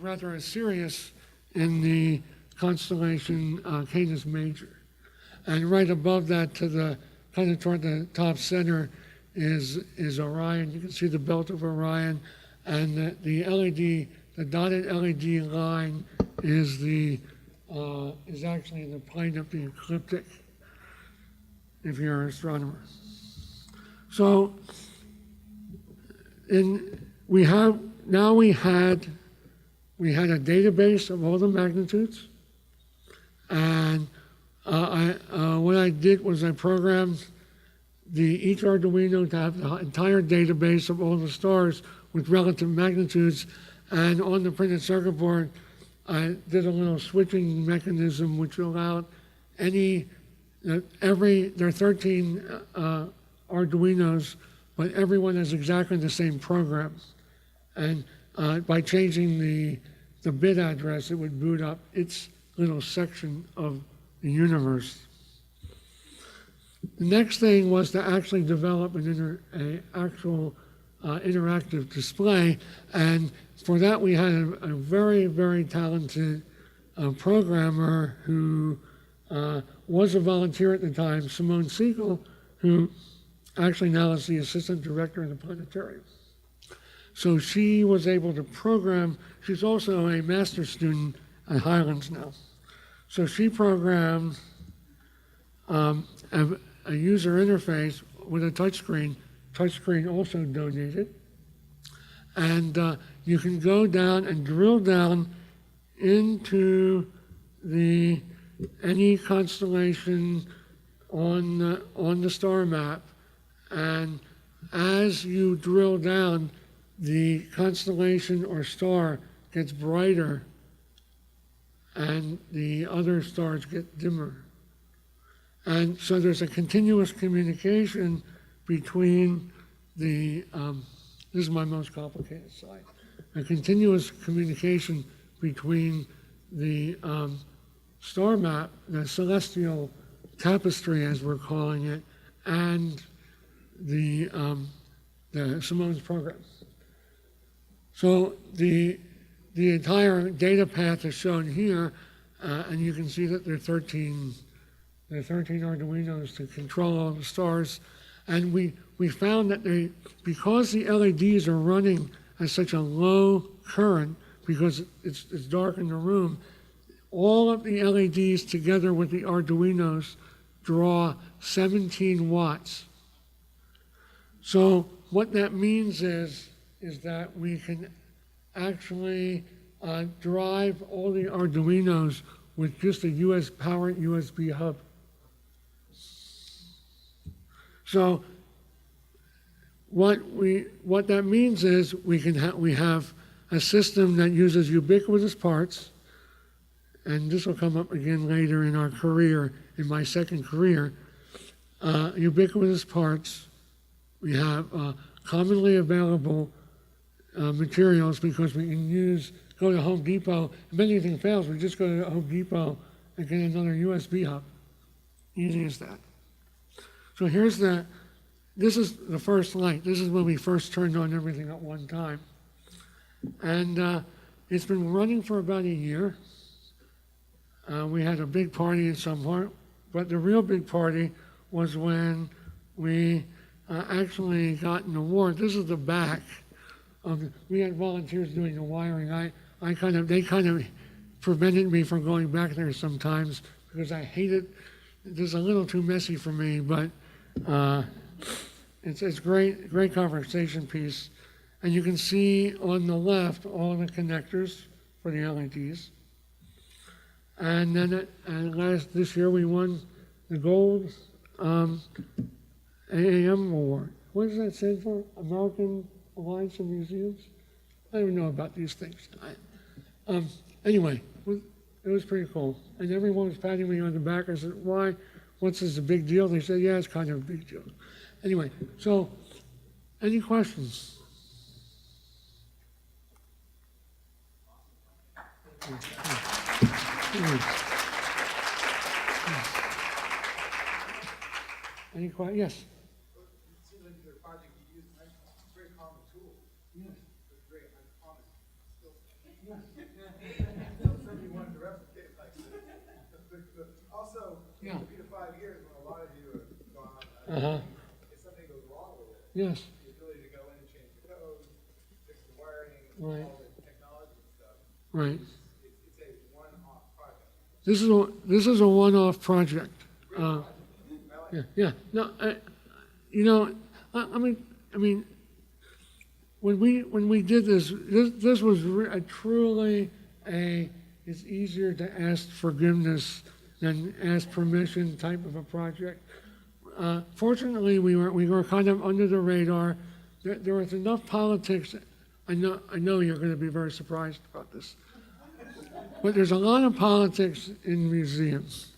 Speaker 3: rather a Sirius in the constellation Canis Major. And right above that, to the kind of toward the top center, is Orion. You can see the belt of Orion, and the LED, the dotted LED line, is actually the plane of the ecliptic, if you're an astronomer. So we had a database of all the magnitudes, and what I did was I programmed each Arduino to have the entire database of all the stars with relative magnitudes, and on the printed circuit board, I did a little switching mechanism which allowed there are 13 Arduinos, but everyone has exactly the same program. And by changing the bit address, it would boot up its little section of the universe. The next thing was to actually develop an actual interactive display, and for that we had a very, very talented programmer who was a volunteer at the time, Simone Siegel, who actually now is the assistant director in the planetarium. So she was able to program, she's also a master's student at Highlands now. So she programmed a user interface with a touchscreen also donated. And you can go down and drill down into any constellation on the star map. And as you drill down, the constellation or star gets brighter and the other stars get dimmer. And so there's a continuous communication between this is my most complicated slide, a continuous communication between the star map, the Celestial Tapestry as we're calling it, and the Simone's program. So the entire data path is shown here, and you can see that there are 13 Arduinos to control all the stars. And we found that because the LEDs are running at such a low current, because it's dark in the room, all of the LEDs together with the Arduinos draw 17 watts. So what that means is that we can actually drive all the Arduinos with just a powered USB hub. So what that means is we have a system that uses ubiquitous parts, and this will come up again later in our career, in my second career, ubiquitous parts. We have commonly available materials because we can go to Home Depot. If anything fails, we just go to Home Depot and get another USB hub. Easy as that. So this is the first light. This is when we first turned on everything at one time. And it's been running for about a year. We had a big party at some point, but the real big party was when we actually got an award. This is the back. We had volunteers doing the wiring. They kind of prevented me from going back there sometimes because I hate it. It's a little too messy for me, but it's great conversation piece. And you can see on the left all the connectors for the LEDs. And then this year we won the gold AAM award. What does that stand for? American Alliance of Museums? I don't know about these things. Anyway, it was pretty cool. And everyone was patting me on the back. I said, why? What's this a big deal? They said, yeah, it's kind of a big deal. Anyway, so any questions? Any questions? Yes.
Speaker 15: It seems like your project you use a very common tool.
Speaker 3: Yes.
Speaker 15: It's great, I promise. Still something you wanted to replicate like this. Also,
Speaker 3: Yeah.
Speaker 15: 3 to 5 years when a lot of you have gone, if something goes wrong with it,
Speaker 3: Yes.
Speaker 15: the ability to go in and change the code, fix the wiring,
Speaker 3: Right.
Speaker 15: all the technology and stuff.
Speaker 3: Right.
Speaker 15: It's a one-off project.
Speaker 3: This is a one-off project. Yeah. No, I mean, when we did this was truly it's easier to ask forgiveness than ask permission type of a project. Fortunately, we were kind of under the radar. There was enough politics. I know you're going to be very surprised about this, but there's a lot of politics in museums,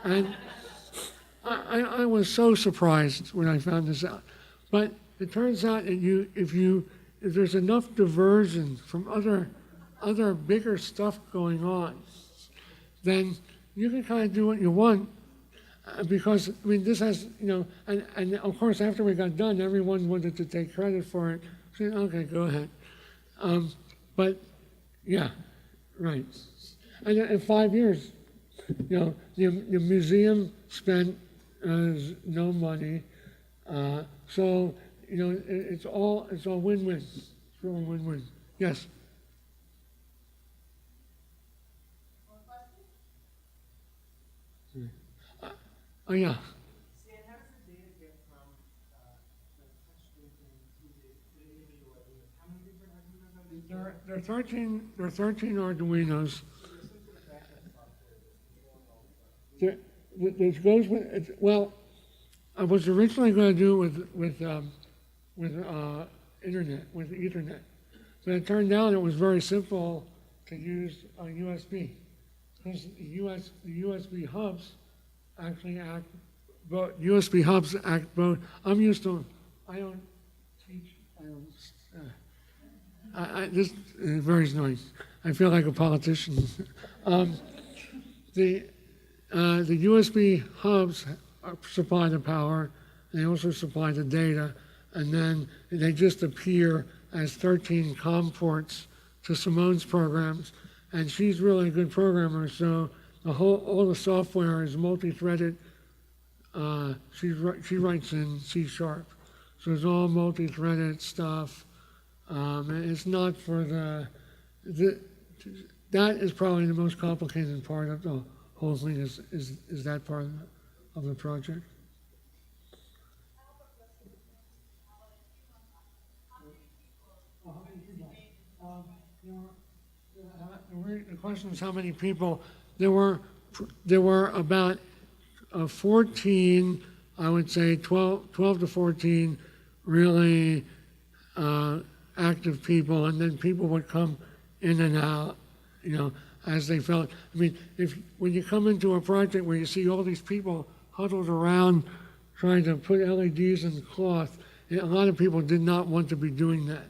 Speaker 3: and I was so surprised when I found this out. But it turns out that if there's enough diversion from other bigger stuff going on, then you can kind of do what you want. Because, I mean, this has, and of course, after we got done, everyone wanted to take credit for it. So, okay, go ahead. But, yeah, right. And in 5 years, the museum spent no money. So, you know, it's all win-win. It's really win-win. Yes? Oh, yeah.
Speaker 15: Stan, how does the data get from the touchscreen thing to the individual Arduinos? How many different Arduinos are there?
Speaker 3: There are 13 Arduinos. This goes with, well, I was originally going to do it with internet, with Ethernet. But it turned out it was very simple to use a USB. Because the USB hubs actually act, both USB hubs act both. I don't teach, this is very annoying. I feel like a politician. The USB hubs supply the power, they also supply the data, and then they just appear as 13 COM ports to Simone's programs, and she's really a good programmer, so all the software is multi-threaded. She writes in C#, so it's all multi-threaded stuff. It's not for that is probably the most complicated part of the whole thing is that part of the project. The question is how many people. There were about 14, I would say 12 to 14 really active people, and then people would come in and out, you know, as they felt. I mean, when you come into a project where you see all these people huddled around trying to put LEDs in the cloth, a lot of people did not want to be doing that.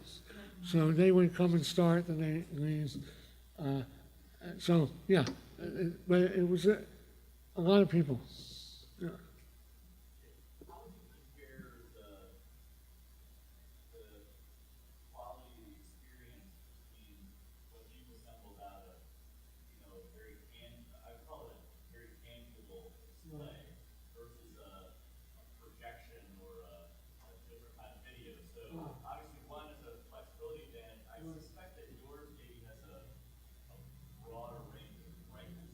Speaker 3: So they would come and start, and they leave. So yeah, but it was a lot of people. Yeah.
Speaker 4: How would you compare the quality of the experience between what you've assembled out of, you know, I would call it a very tangible display versus a projection or a different kind of video? So obviously one is a flexibility advantage. I suspect that yours maybe has a broader range of brightness.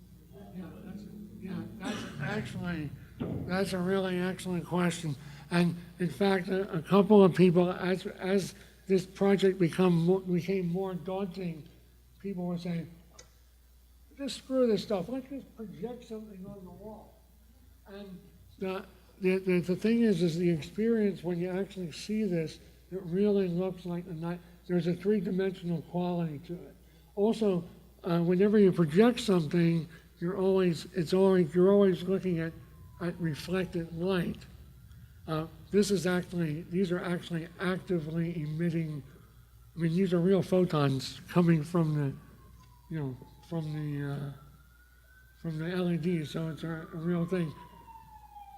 Speaker 3: That's a really excellent question. And in fact, a couple of people, as this project became more daunting, people were saying, just screw this stuff, let's just project something on the wall. And the thing is the experience when you actually see this, it really looks like there's a three-dimensional quality to it. Also, whenever you project something, you're always looking at reflected light. These are actually actively emitting. I mean, these are real photons coming from the LED. So it's a real thing.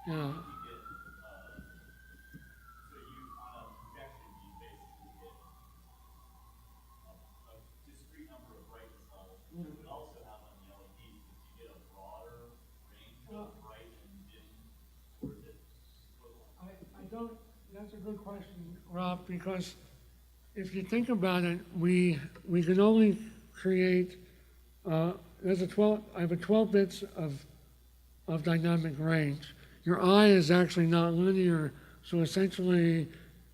Speaker 3: Yeah. That's a good question, Rob, because if you think about it, we can only create, I have 12 bits of dynamic range. Your eye is actually not linear, so essentially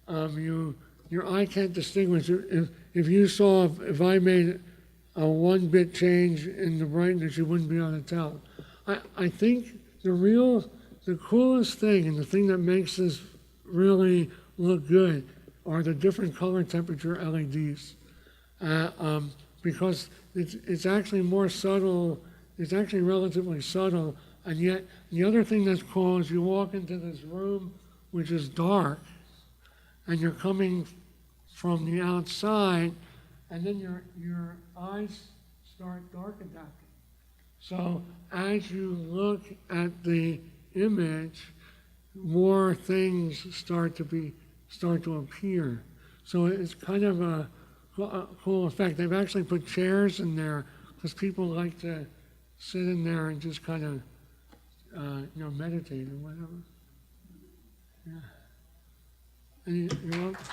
Speaker 3: your eye can't distinguish. If I made a 1-bit change in the brightness, you wouldn't be able to tell. I think the coolest thing and the thing that makes this really look good are the different color temperature LEDs, because it's actually more subtle. It's actually relatively subtle, and yet the other thing that's cool is you walk into this room which is dark, and you're coming from the outside, and then your eyes start dark adapting. So as you look at the image, more things start to appear. So it's kind of a cool effect. They've actually put chairs in there because people like to sit in there and just kind of meditate or whatever. Yeah. And you're welcome.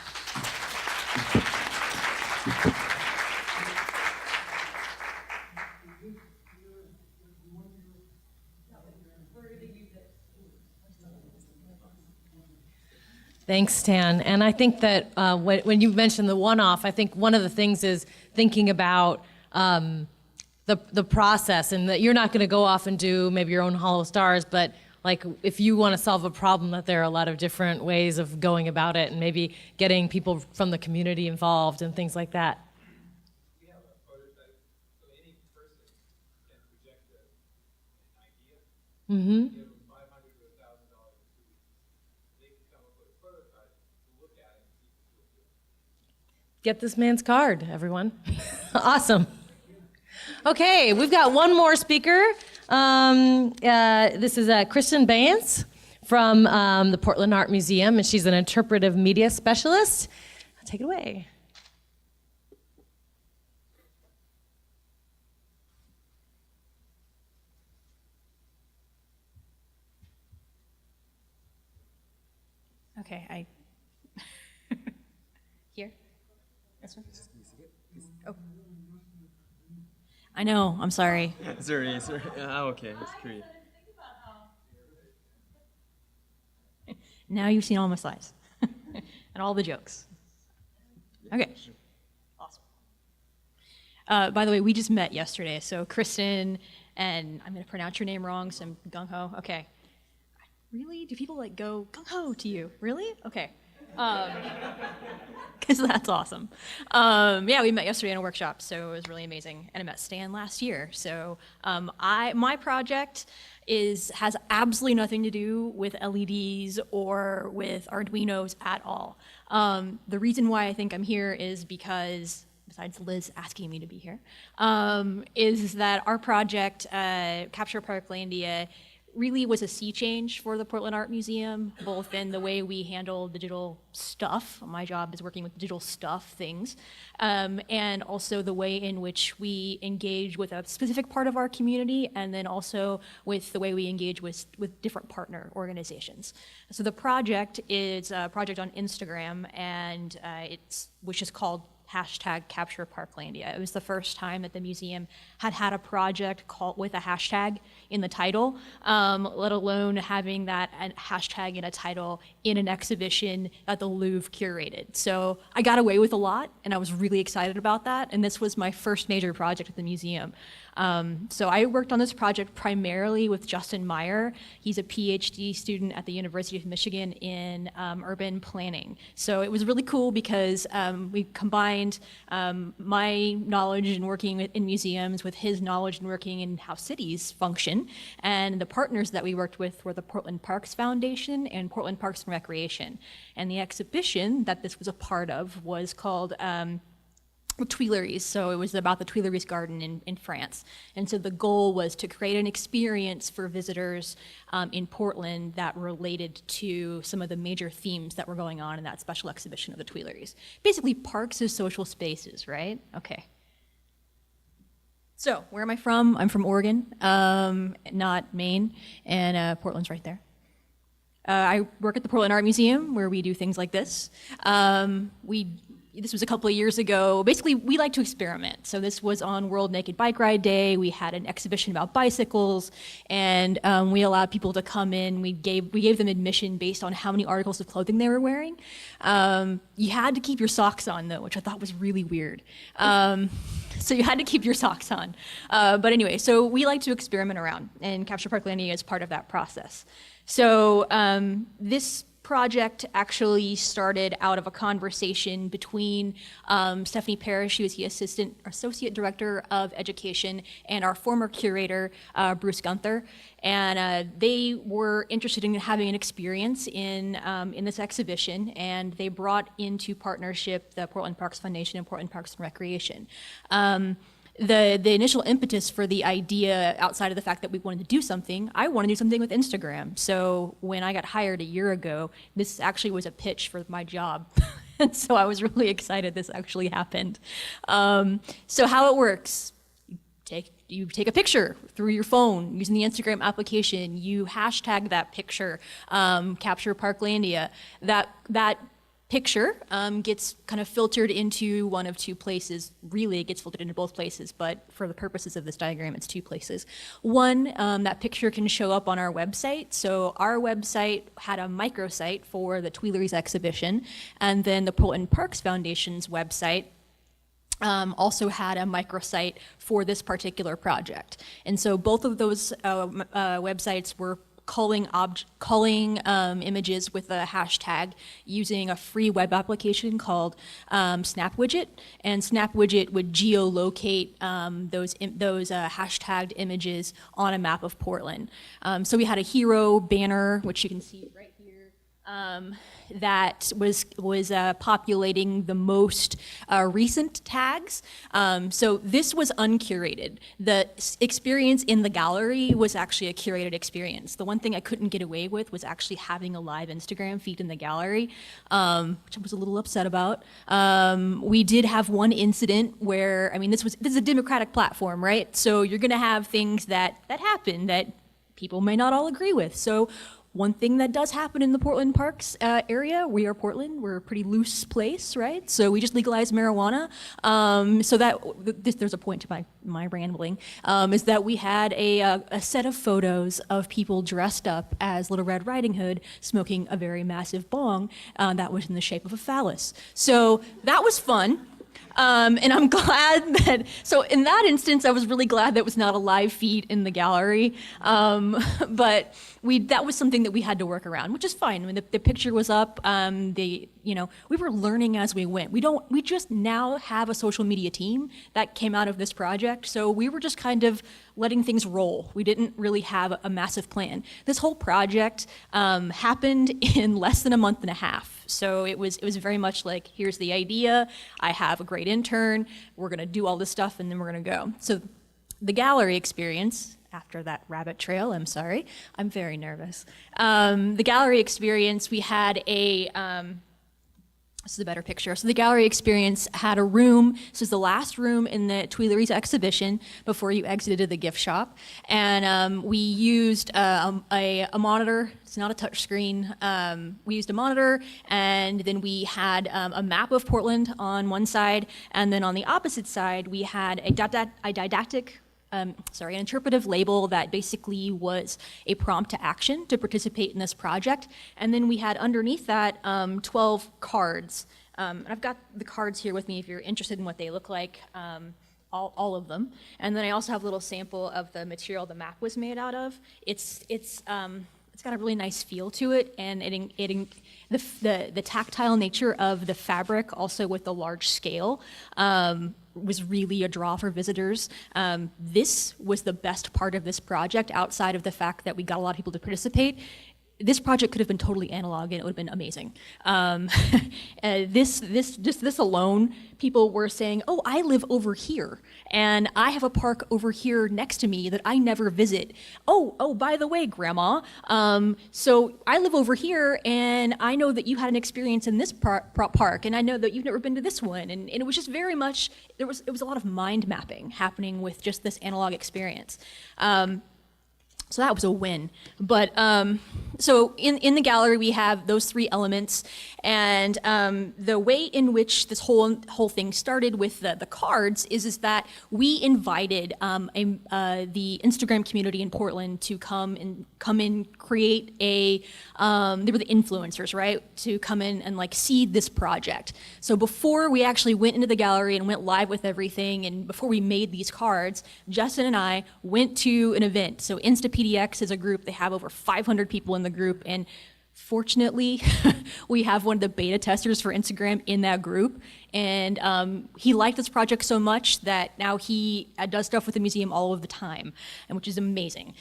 Speaker 1: Thanks, Stan. And I think that when you mentioned the one-off, I think one of the things is thinking about the process, and that you're not going to go off and do maybe your own hollow stars, but like if you want to solve a problem, that there are a lot of different ways of going about it, and maybe getting people from the community involved and things like that.
Speaker 8: We have a prototype, so any person can project an idea.
Speaker 1: Mm-hmm.
Speaker 8: Give them $500 to $1,000 for 2 weeks. They can come up with a prototype to look at it and see if it's still good.
Speaker 1: Get this man's card, everyone. Awesome. Okay, we've got one more speaker. This is Kristen from the Portland Art Museum, and she's an interpretive media specialist. Take it away.
Speaker 16: Okay, here? This one? Oh. I know, I'm sorry.
Speaker 9: Sorry. Okay, it's great.
Speaker 16: Now you've seen all my slides and all the jokes. Okay, awesome. By the way, we just met yesterday, so Kristen, and I'm gonna pronounce your name wrong, so I'm Gunho. Okay. Really? Do people like go Gunho to you? Really? Okay. Because that's awesome. Yeah, we met yesterday in a workshop, so it was really amazing. And I met Stan last year. So my project has absolutely nothing to do with LEDs or with Arduinos at all. The reason why I think I'm here is because, besides Liz asking me to be here, is that our project, Capture Parklandia, really was a sea change for the Portland Art Museum, both in the way we handle digital stuff. My job is working with digital stuff, things, and also the way in which we engage with a specific part of our community, and then also with the way we engage with different partner organizations. So the project is a project on Instagram, and which is called #CaptureParklandia. It was the first time that the museum had a project with a hashtag in the title, let alone having that hashtag in a title in an exhibition that the Louvre curated. So I got away with a lot, and I was really excited about that, and this was my first major project at the museum. So I worked on this project primarily with Justin Meyer. He's a PhD student at the University of Michigan in urban planning. So it was really cool because we combined my knowledge in working in museums with his knowledge in working in how cities function. And the partners that we worked with were the Portland Parks Foundation and Portland Parks and Recreation. And the exhibition that this was a part of was called Tuileries. So it was about the Tuileries Garden in France. And so the goal was to create an experience for visitors in Portland that related to some of the major themes that were going on in that special exhibition of the Tuileries. Basically, parks as social spaces, right? Okay. So where am I from? I'm from Oregon, not Maine, and Portland's right there. I work at the Portland Art Museum, where we do things like this. This was a couple of years ago. Basically, we like to experiment. So this was on World Naked Bike Ride Day. We had an exhibition about bicycles, and we allowed people to come in. We gave them admission based on how many articles of clothing they were wearing. You had to keep your socks on, though, which I thought was really weird. So you had to keep your socks on. But anyway, so we like to experiment around, and Capture Parklandia is part of that process. So this project actually started out of a conversation between Stephanie Parrish, who is the Associate Director of Education, and our former curator, Bruce Gunther. And they were interested in having an experience in this exhibition, and they brought into partnership the Portland Parks Foundation and Portland Parks and Recreation. The initial impetus for the idea, outside of the fact that we wanted to do something, I wanted to do something with Instagram. So when I got hired a year ago, this actually was a pitch for my job. And so I was really excited this actually happened. So how it works, you take a picture through your phone using the Instagram application, you hashtag that picture, Capture Parklandia. That picture gets kind of filtered into one of two places. Really, it gets filtered into both places, but for the purposes of this diagram, it's two places. One, that picture can show up on our website. So our website had a microsite for the Tuileries exhibition, and then the Portland Parks Foundation's website also had a microsite for this particular project. And so both of those websites were calling images with a hashtag using a free web application called SnapWidget, and SnapWidget would geolocate those hashtagged images on a map of Portland. So we had a hero banner, which you can see right here, that was populating the most recent tags. So this was uncurated. The experience in the gallery was actually a curated experience. The one thing I couldn't get away with was actually having a live Instagram feed in the gallery, which I was a little upset about. We did have one incident where, I mean, this is a democratic platform, right? So you're gonna have things that happen that people may not all agree with. So one thing that does happen in the Portland Parks area, we are Portland, we're a pretty loose place, right? So we just legalized marijuana. So that, there's a point to my rambling, is that we had a set of photos of people dressed up as Little Red Riding Hood smoking a very massive bong that was in the shape of a phallus. So that was fun. And I'm glad that, so in that instance, I was really glad that it was not a live feed in the gallery. But that was something that we had to work around, which is fine. I mean, the picture was up. We were learning as we went. We just now have a social media team that came out of this project. So we were just kind of letting things roll. We didn't really have a massive plan. This whole project happened in less than a month and a half. So it was very much like, here's the idea, I have a great intern, we're gonna do all this stuff and then we're gonna go. So the gallery experience, after that rabbit trail, I'm sorry, I'm very nervous. The gallery experience, we had this is a better picture. So the gallery experience had a room. This is the last room in the Tuileries exhibition before you exited the gift shop. And we used a monitor. It's not a touch screen. We used a monitor, and then we had a map of Portland on one side, and then on the opposite side, we had an interpretive label that basically was a prompt to action to participate in this project. And then we had underneath that 12 cards. And I've got the cards here with me if you're interested in what they look like, all of them. And then I also have a little sample of the material the map was made out of. It's got a really nice feel to it, and the tactile nature of the fabric, also with the large scale, was really a draw for visitors. This was the best part of this project, outside of the fact that we got a lot of people to participate. This project could have been totally analog and it would have been amazing. This alone, people were saying, oh, I live over here and I have a park over here next to me that I never visit. Oh, by the way, Grandma, so I live over here and I know that you had an experience in this park and I know that you've never been to this one. And it was just very much, it was a lot of mind mapping happening with just this analog experience. So that was a win. But so in the gallery, we have those three elements. And the way in which this whole thing started with the cards is that we invited the Instagram community in Portland to come in, create they were the influencers, right? To come in and like seed this project. So before we actually went into the gallery and went live with everything, and before we made these cards, Justin and I went to an event. So InstaPDX is a group, they have over 500 people in the group, and fortunately, we have one of the beta testers for Instagram in that group, and he liked this project so much that now he does stuff with the museum all of the time, and which is amazing.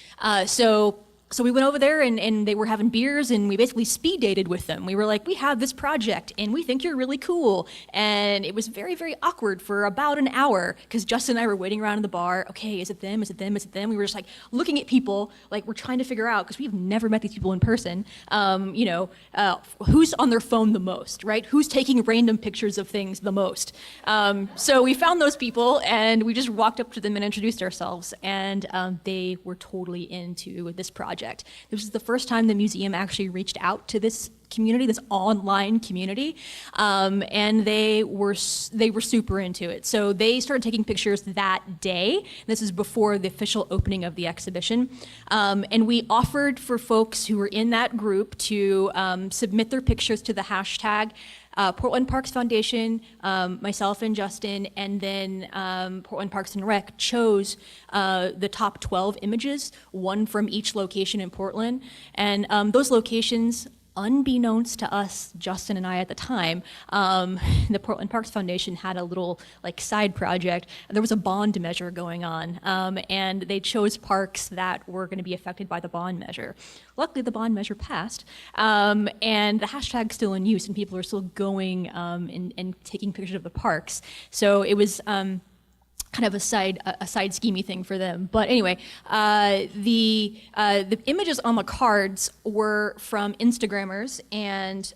Speaker 16: So we went over there and they were having beers and we basically speed dated with them. We were like, we have this project and we think you're really cool. And it was very, very awkward for about an hour because Justin and I were waiting around in the bar. Okay, is it them? Is it them? Is it them? We were just like looking at people, like we're trying to figure out, because we've never met these people in person, who's on their phone the most, right? Who's taking random pictures of things the most? So we found those people and we just walked up to them and introduced ourselves, and they were totally into this project. This was the first time the museum actually reached out to this community, this online community, and they were super into it. So they started taking pictures that day. This is before the official opening of the exhibition, and we offered for folks who were in that group to submit their pictures to the hashtag Portland Parks Foundation, myself and Justin, and then Portland Parks and Rec chose the top 12 images, one from each location in Portland. And those locations, unbeknownst to us, Justin and I at the time, the Portland Parks Foundation had a little like side project. There was a bond measure going on, and they chose parks that were going to be affected by the bond measure. Luckily, the bond measure passed, and the hashtag's still in use, and people are still going and taking pictures of the parks. So it was kind of a side schemey thing for them. But anyway, the images on the cards were from Instagrammers, and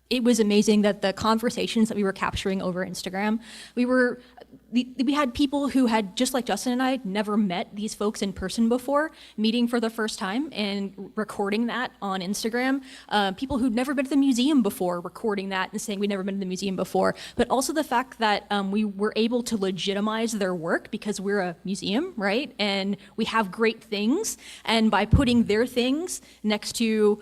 Speaker 16: it was amazing that the conversations that we were capturing over Instagram, we had people who had, just like Justin and I, never met these folks in person before, meeting for the first time and recording that on Instagram. People who'd never been to the museum before, recording that and saying we'd never been to the museum before. But also the fact that we were able to legitimize their work because we're a museum, right? And we have great things. And by putting their things next to,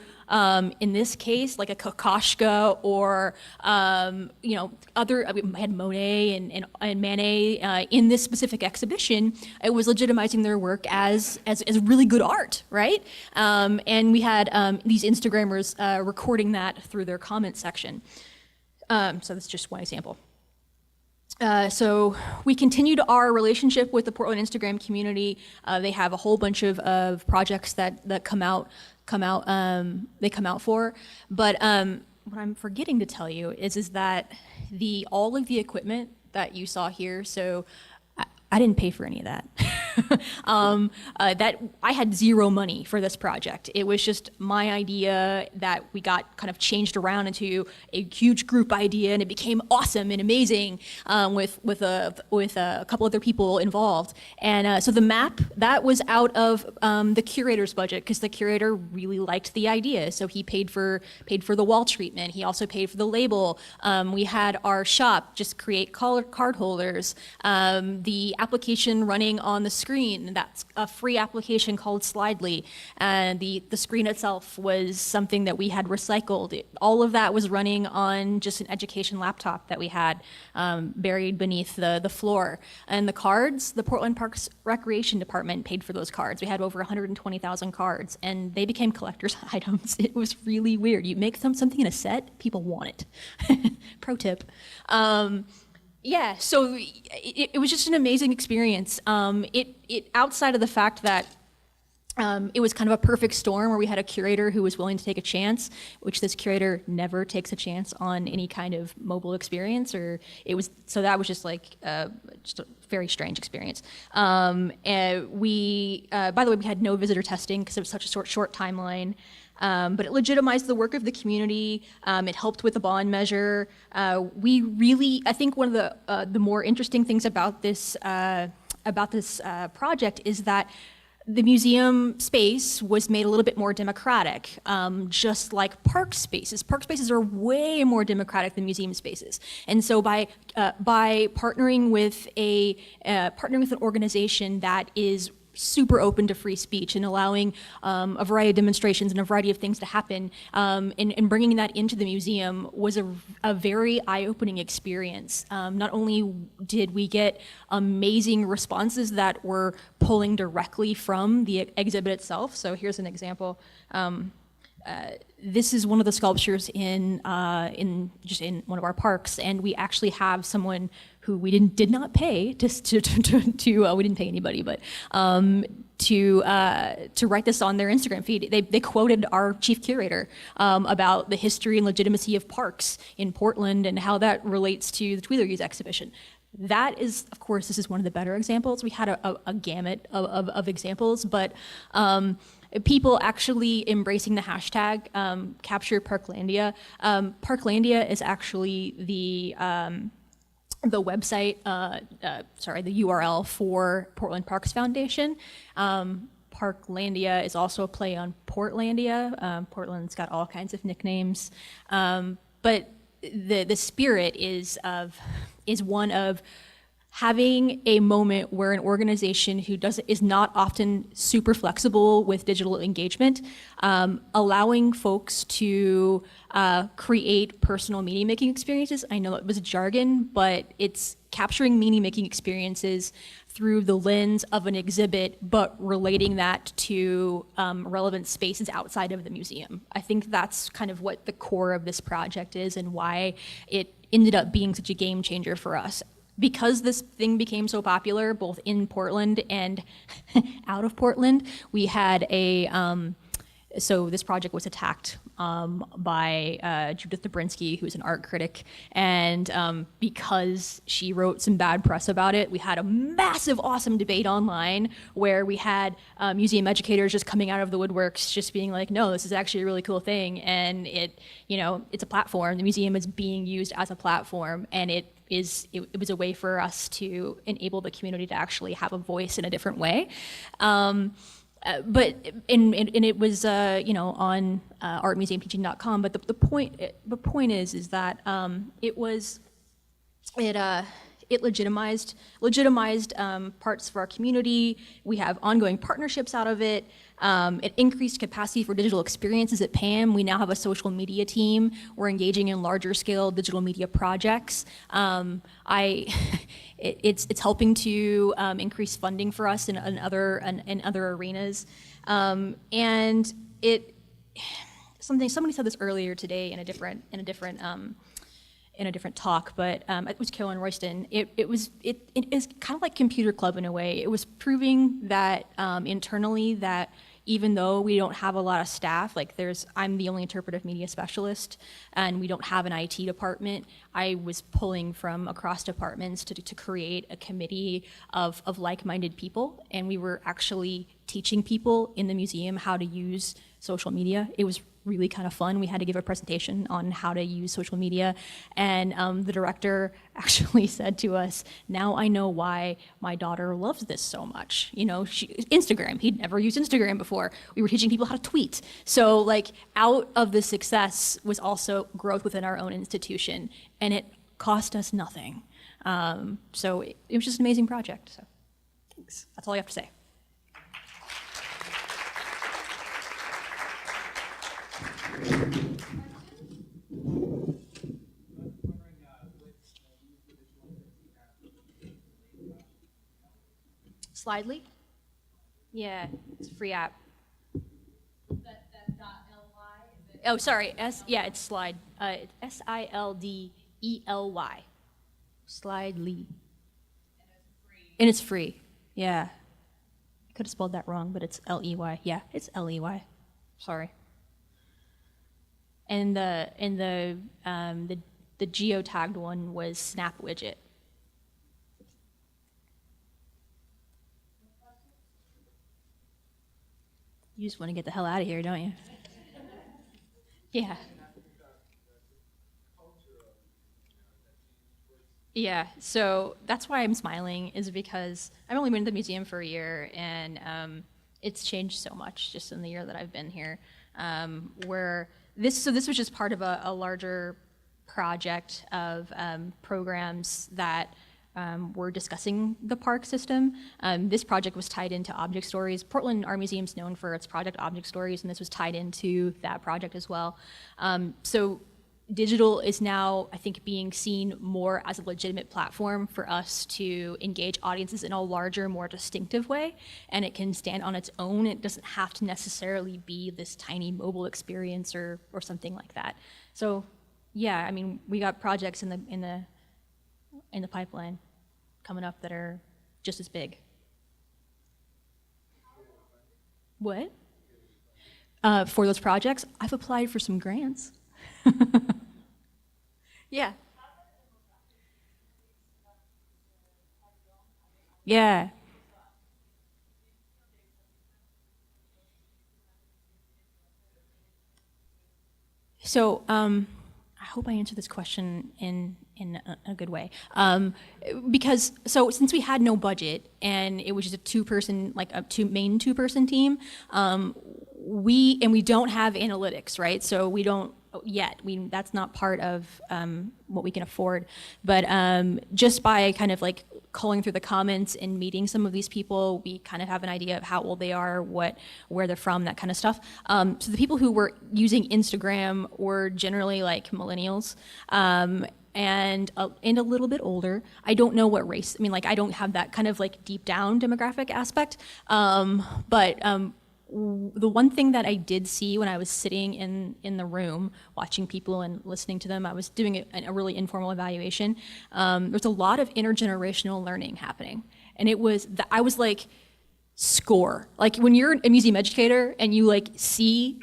Speaker 16: in this case, like a Kokoschka or, other, we had Monet and Manet in this specific exhibition, it was legitimizing their work as really good art, right? And we had these Instagrammers recording that through their comment section. So that's just one example. So we continued our relationship with the Portland Instagram community. They have a whole bunch of projects that come out for. But what I'm forgetting to tell you is that all of the equipment that you saw here, so I didn't pay for any of that. That I had zero money for this project. It was just my idea that we got kind of changed around into a huge group idea, and it became awesome and amazing with a couple other people involved. And so the map that was out of the curator's budget because the curator really liked the idea, so he paid for the wall treatment. He also paid for the label. We had our shop just create card holders. The application running on the screen, that's a free application called Slidely, and the screen itself was something that we had recycled. All of that was running on just an education laptop that we had buried beneath the floor. And the cards, the Portland Parks Recreation Department paid for those cards. We had over 120,000 cards, and they became collector's items. It was really weird. You make something in a set, people want it. Pro tip. Yeah, so it was just an amazing experience. It outside of the fact that it was kind of a perfect storm where we had a curator who was willing to take a chance, which this curator never takes a chance on any kind of mobile experience, so that was just like just a very strange experience. And by the way, we had no visitor testing because it was such a short timeline. But it legitimized the work of the community. It helped with the bond measure. I think one of the more interesting things about this project is that the museum space was made a little bit more democratic, just like park spaces. Park spaces are way more democratic than museum spaces. And so by partnering with an organization that is super open to free speech and allowing a variety of demonstrations and a variety of things to happen, and bringing that into the museum was a very eye-opening experience. Not only did we get amazing responses that were pulling directly from the exhibit itself. So here's an example. This is one of the sculptures in one of our parks, and we actually have someone who we did not pay we didn't pay anybody, but to write this on their Instagram feed. They quoted our chief curator about the history and legitimacy of parks in Portland and how that relates to the Tweedledee exhibition. That is, of course, this is one of the better examples. We had a gamut of examples, but people actually embracing the hashtag Capture Parklandia. Parklandia is actually the website, the URL for Portland Parks Foundation. Parklandia is also a play on Portlandia. Portland's got all kinds of nicknames, but the spirit is one of having a moment where an organization who is not often super flexible with digital engagement, allowing folks to create personal media making experiences. I know it was jargon, but it's capturing meaning making experiences through the lens of an exhibit, but relating that to relevant spaces outside of the museum. I think that's kind of what the core of this project is and why it ended up being such a game changer for us. Because this thing became so popular, both in Portland and out of Portland, we had so this project was attacked by Judith Dobrinsky, who's an art critic, and because she wrote some bad press about it, we had a massive, awesome debate online where we had museum educators just coming out of the woodworks, just being like, no, this is actually a really cool thing, and it's a platform. The museum is being used as a platform, and it was a way for us to enable the community to actually have a voice in a different way. But it was on artmuseumteaching.com. But the point is that it legitimized parts of our community. We have ongoing partnerships out of it. It increased capacity for digital experiences at PAM. We now have a social media team. We're engaging in larger scale digital media projects. It's helping to increase funding for us in other arenas. And somebody said this earlier today in a different talk, but it was Cohen Royston. It is kind of like Computer Club in a way. It was proving that internally that even though we don't have a lot of staff, I'm the only interpretive media specialist, and we don't have an IT department, I was pulling from across departments to create a committee of like-minded people, and we were actually teaching people in the museum how to use social media. It was really kind of fun. We had to give a presentation on how to use social media, and the director actually said to us, now I know why my daughter loves this so much. Instagram, he'd never used Instagram before. We were teaching people how to tweet. So out of the success was also growth within our own institution, and it cost us nothing. So it was just an amazing project. So thanks. That's all I have to say. Slidely? Yeah, it's a free app.
Speaker 7: That .ly?
Speaker 16: Oh, sorry. It's Slide. SILDELY. Slidely. And it's free. Yeah. I could have spelled that wrong, but it's LEY. Yeah, it's LEY. Sorry. And the geotagged one was Snap Widget. You just want to get the hell out of here, don't you? Yeah. Yeah, so that's why I'm smiling, is because I've only been to the museum for a year, and it's changed so much just in the year that I've been here. This was just part of a larger project of programs that were discussing the park system. This project was tied into object stories. Portland Art Museum's known for its project object stories, and this was tied into that project as well. So digital is now, I think, being seen more as a legitimate platform for us to engage audiences in a larger, more distinctive way, and it can stand on its own. It doesn't have to necessarily be this tiny mobile experience or something like that. So, yeah, I mean, we got projects in the pipeline coming up that are just as big. What? For those projects, I've applied for some grants. Yeah. Yeah. So I hope I answered this question in in a good way. Because, so since we had no budget and it was just a two-person team, we don't have analytics, right? So we don't yet. That's not part of what we can afford. But just by kind of like culling through the comments and meeting some of these people, we kind of have an idea of how old they are, where they're from, that kind of stuff. So the people who were using Instagram were generally like millennials. And a little bit older. I don't know what race. I mean, like I don't have that kind of like deep down demographic aspect. But the one thing that I did see when I was sitting in the room watching people and listening to them, I was doing a really informal evaluation. There's a lot of intergenerational learning happening, and I was like, score. Like when you're a museum educator and you like see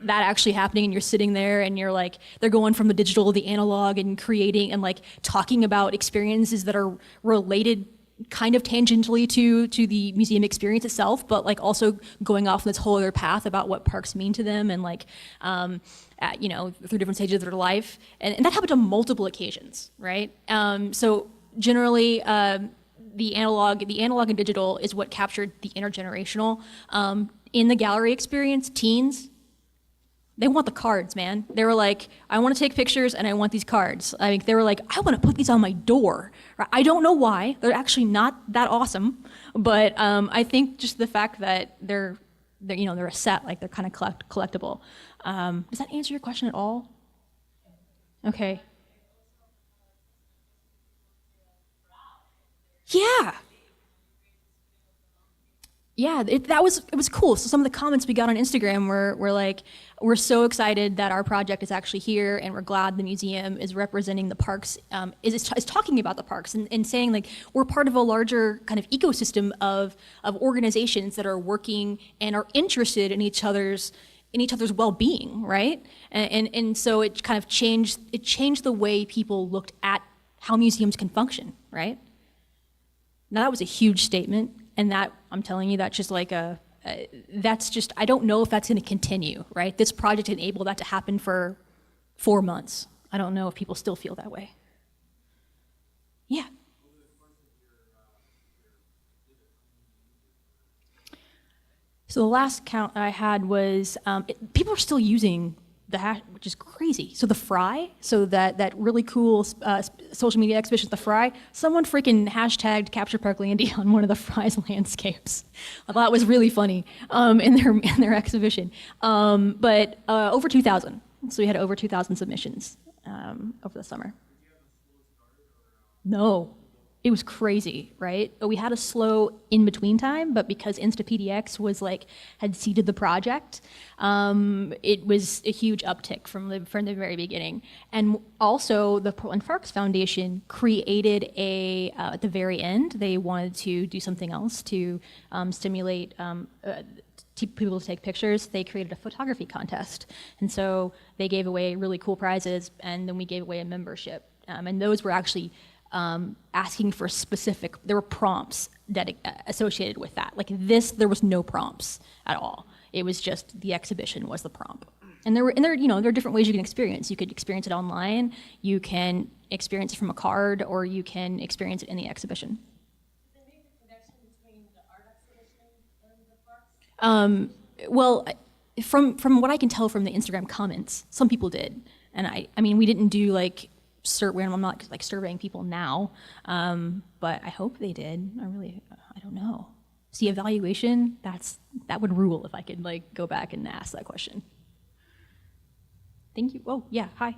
Speaker 16: that actually happening and you're sitting there and you're like, they're going from the digital to the analog and creating and like talking about experiences that are related kind of tangentially to the museum experience itself, but like also going off this whole other path about what parks mean to them and like, through different stages of their life. And that happened on multiple occasions, right? So generally, the analog and digital is what captured the intergenerational. In the gallery experience, teens, they want the cards, man. They were like, I want to take pictures and I want these cards. I mean, they were like, I want to put these on my door. I don't know why. They're actually not that awesome, but I think just the fact that they're a set, like they're kind of collectible. Does that answer your question at all? Okay. Yeah. Yeah, it was cool. So some of the comments we got on Instagram were like, we're so excited that our project is actually here, and we're glad the museum is representing the parks, is talking about the parks and saying like we're part of a larger kind of ecosystem of organizations that are working and are interested in each other's well-being, right? And so it kind of changed the way people looked at how museums can function, right? Now that was a huge statement. And that, I'm telling you, that's just like I don't know if that's going to continue, right? This project enabled that to happen for 4 months. I don't know if people still feel that way. Yeah. So the last count I had was, people are still using the hash, which is crazy. So the Fry, so that really cool social media exhibition, the Fry, someone freaking hashtagged Capture Parklandia on one of the Fry's landscapes. I thought it was really funny in their exhibition. But over 2,000. So we had over 2,000 submissions over the summer. No. It was crazy, right? We had a slow in-between time, but because InstaPDX had seeded the project, it was a huge uptick from the very beginning. And also, the Portland Parks Foundation created at the very end, they wanted to do something else to stimulate people to take pictures. They created a photography contest. And so they gave away really cool prizes, and then we gave away a membership. And those were actually asking for there were prompts associated with that. Like this, there was no prompts at all. It was just the exhibition was the prompt. And there are different ways you can experience. You could experience it online, you can experience it from a card, or you can experience it in the exhibition.
Speaker 7: Did they make the connection between the art exhibition and the parks?
Speaker 16: Well, from what I can tell from the Instagram comments, some people did. And I mean, we didn't do I'm not surveying people now, but I hope they did. I don't know. See, evaluation, that would rule if I could go back and ask that question. Thank you. Oh, yeah, hi.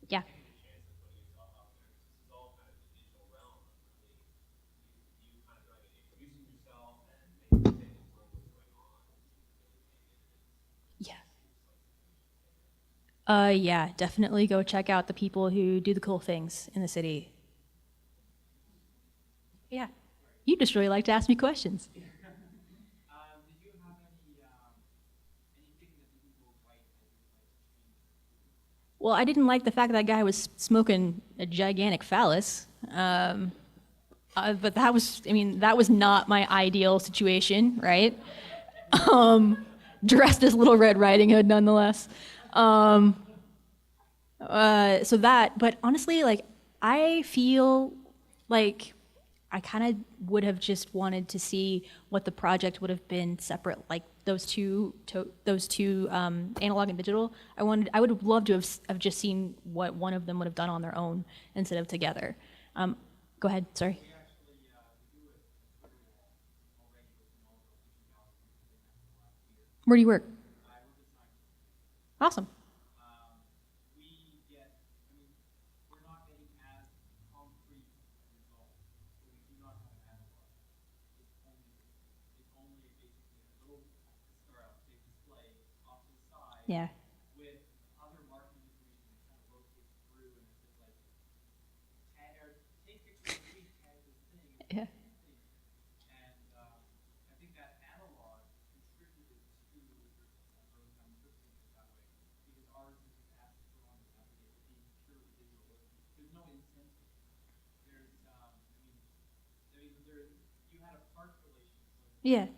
Speaker 16: Yeah. Yeah, definitely go check out the people who do the cool things in the city. Yeah, you just really like to ask me questions.
Speaker 8: Did you have anything that people like?
Speaker 16: Well, I didn't like the fact that guy was smoking a gigantic phallus. But that was not my ideal situation, right? dressed as Little Red Riding Hood nonetheless. So that, but honestly, like, I feel like I kind of would have just wanted to see what the project would have been separate, like those two analog and digital. I would have loved to have just seen what one of them would have done on their own instead of together. Go ahead, sorry. Where do you work? Awesome. Yeah.
Speaker 8: With other marketing information that kind of rotates through, and it's just like, take pictures of me, tag this thing.
Speaker 16: Yeah.
Speaker 8: And I think that analog contributed to the early time Kristen that way, because ours is just asked to put on the navigate being purely digital. There's no incentive. There's, you had a park relation. So
Speaker 16: Yeah.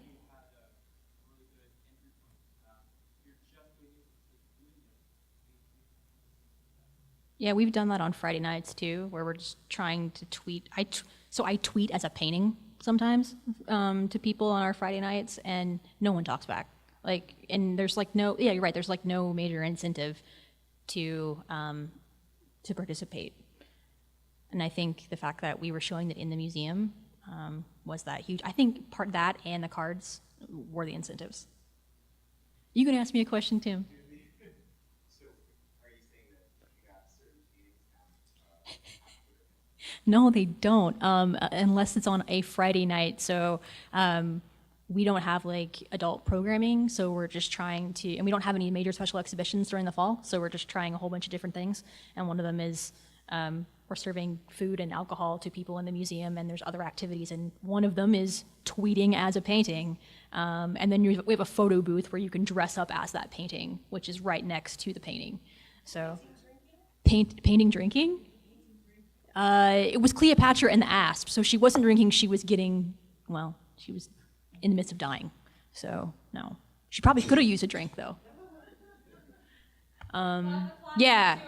Speaker 16: Yeah, we've done that on Friday nights too, where we're just trying to tweet. So I tweet as a painting sometimes to people on our Friday nights, and no one talks back. Like, and there's like no, yeah, you're right. There's like no major incentive to participate. And I think the fact that we were showing that in the museum was that huge. I think part that and the cards were the incentives. You can ask me a question, Tim. No, they don't, unless it's on a Friday night. So we don't have like adult programming, so we're just trying to, and we don't have any major special exhibitions during the fall, so we're just trying a whole bunch of different things. And one of them is we're serving food and alcohol to people in the museum, and there's other activities, and one of them is tweeting as a painting. And then we have a photo booth where you can dress up as that painting, which is right next to the painting. So painting drinking? It was Cleopatra and the Asp, so she wasn't drinking, she was getting, well, she was in the midst of dying. So, no. She probably could have used a drink, though. Yeah.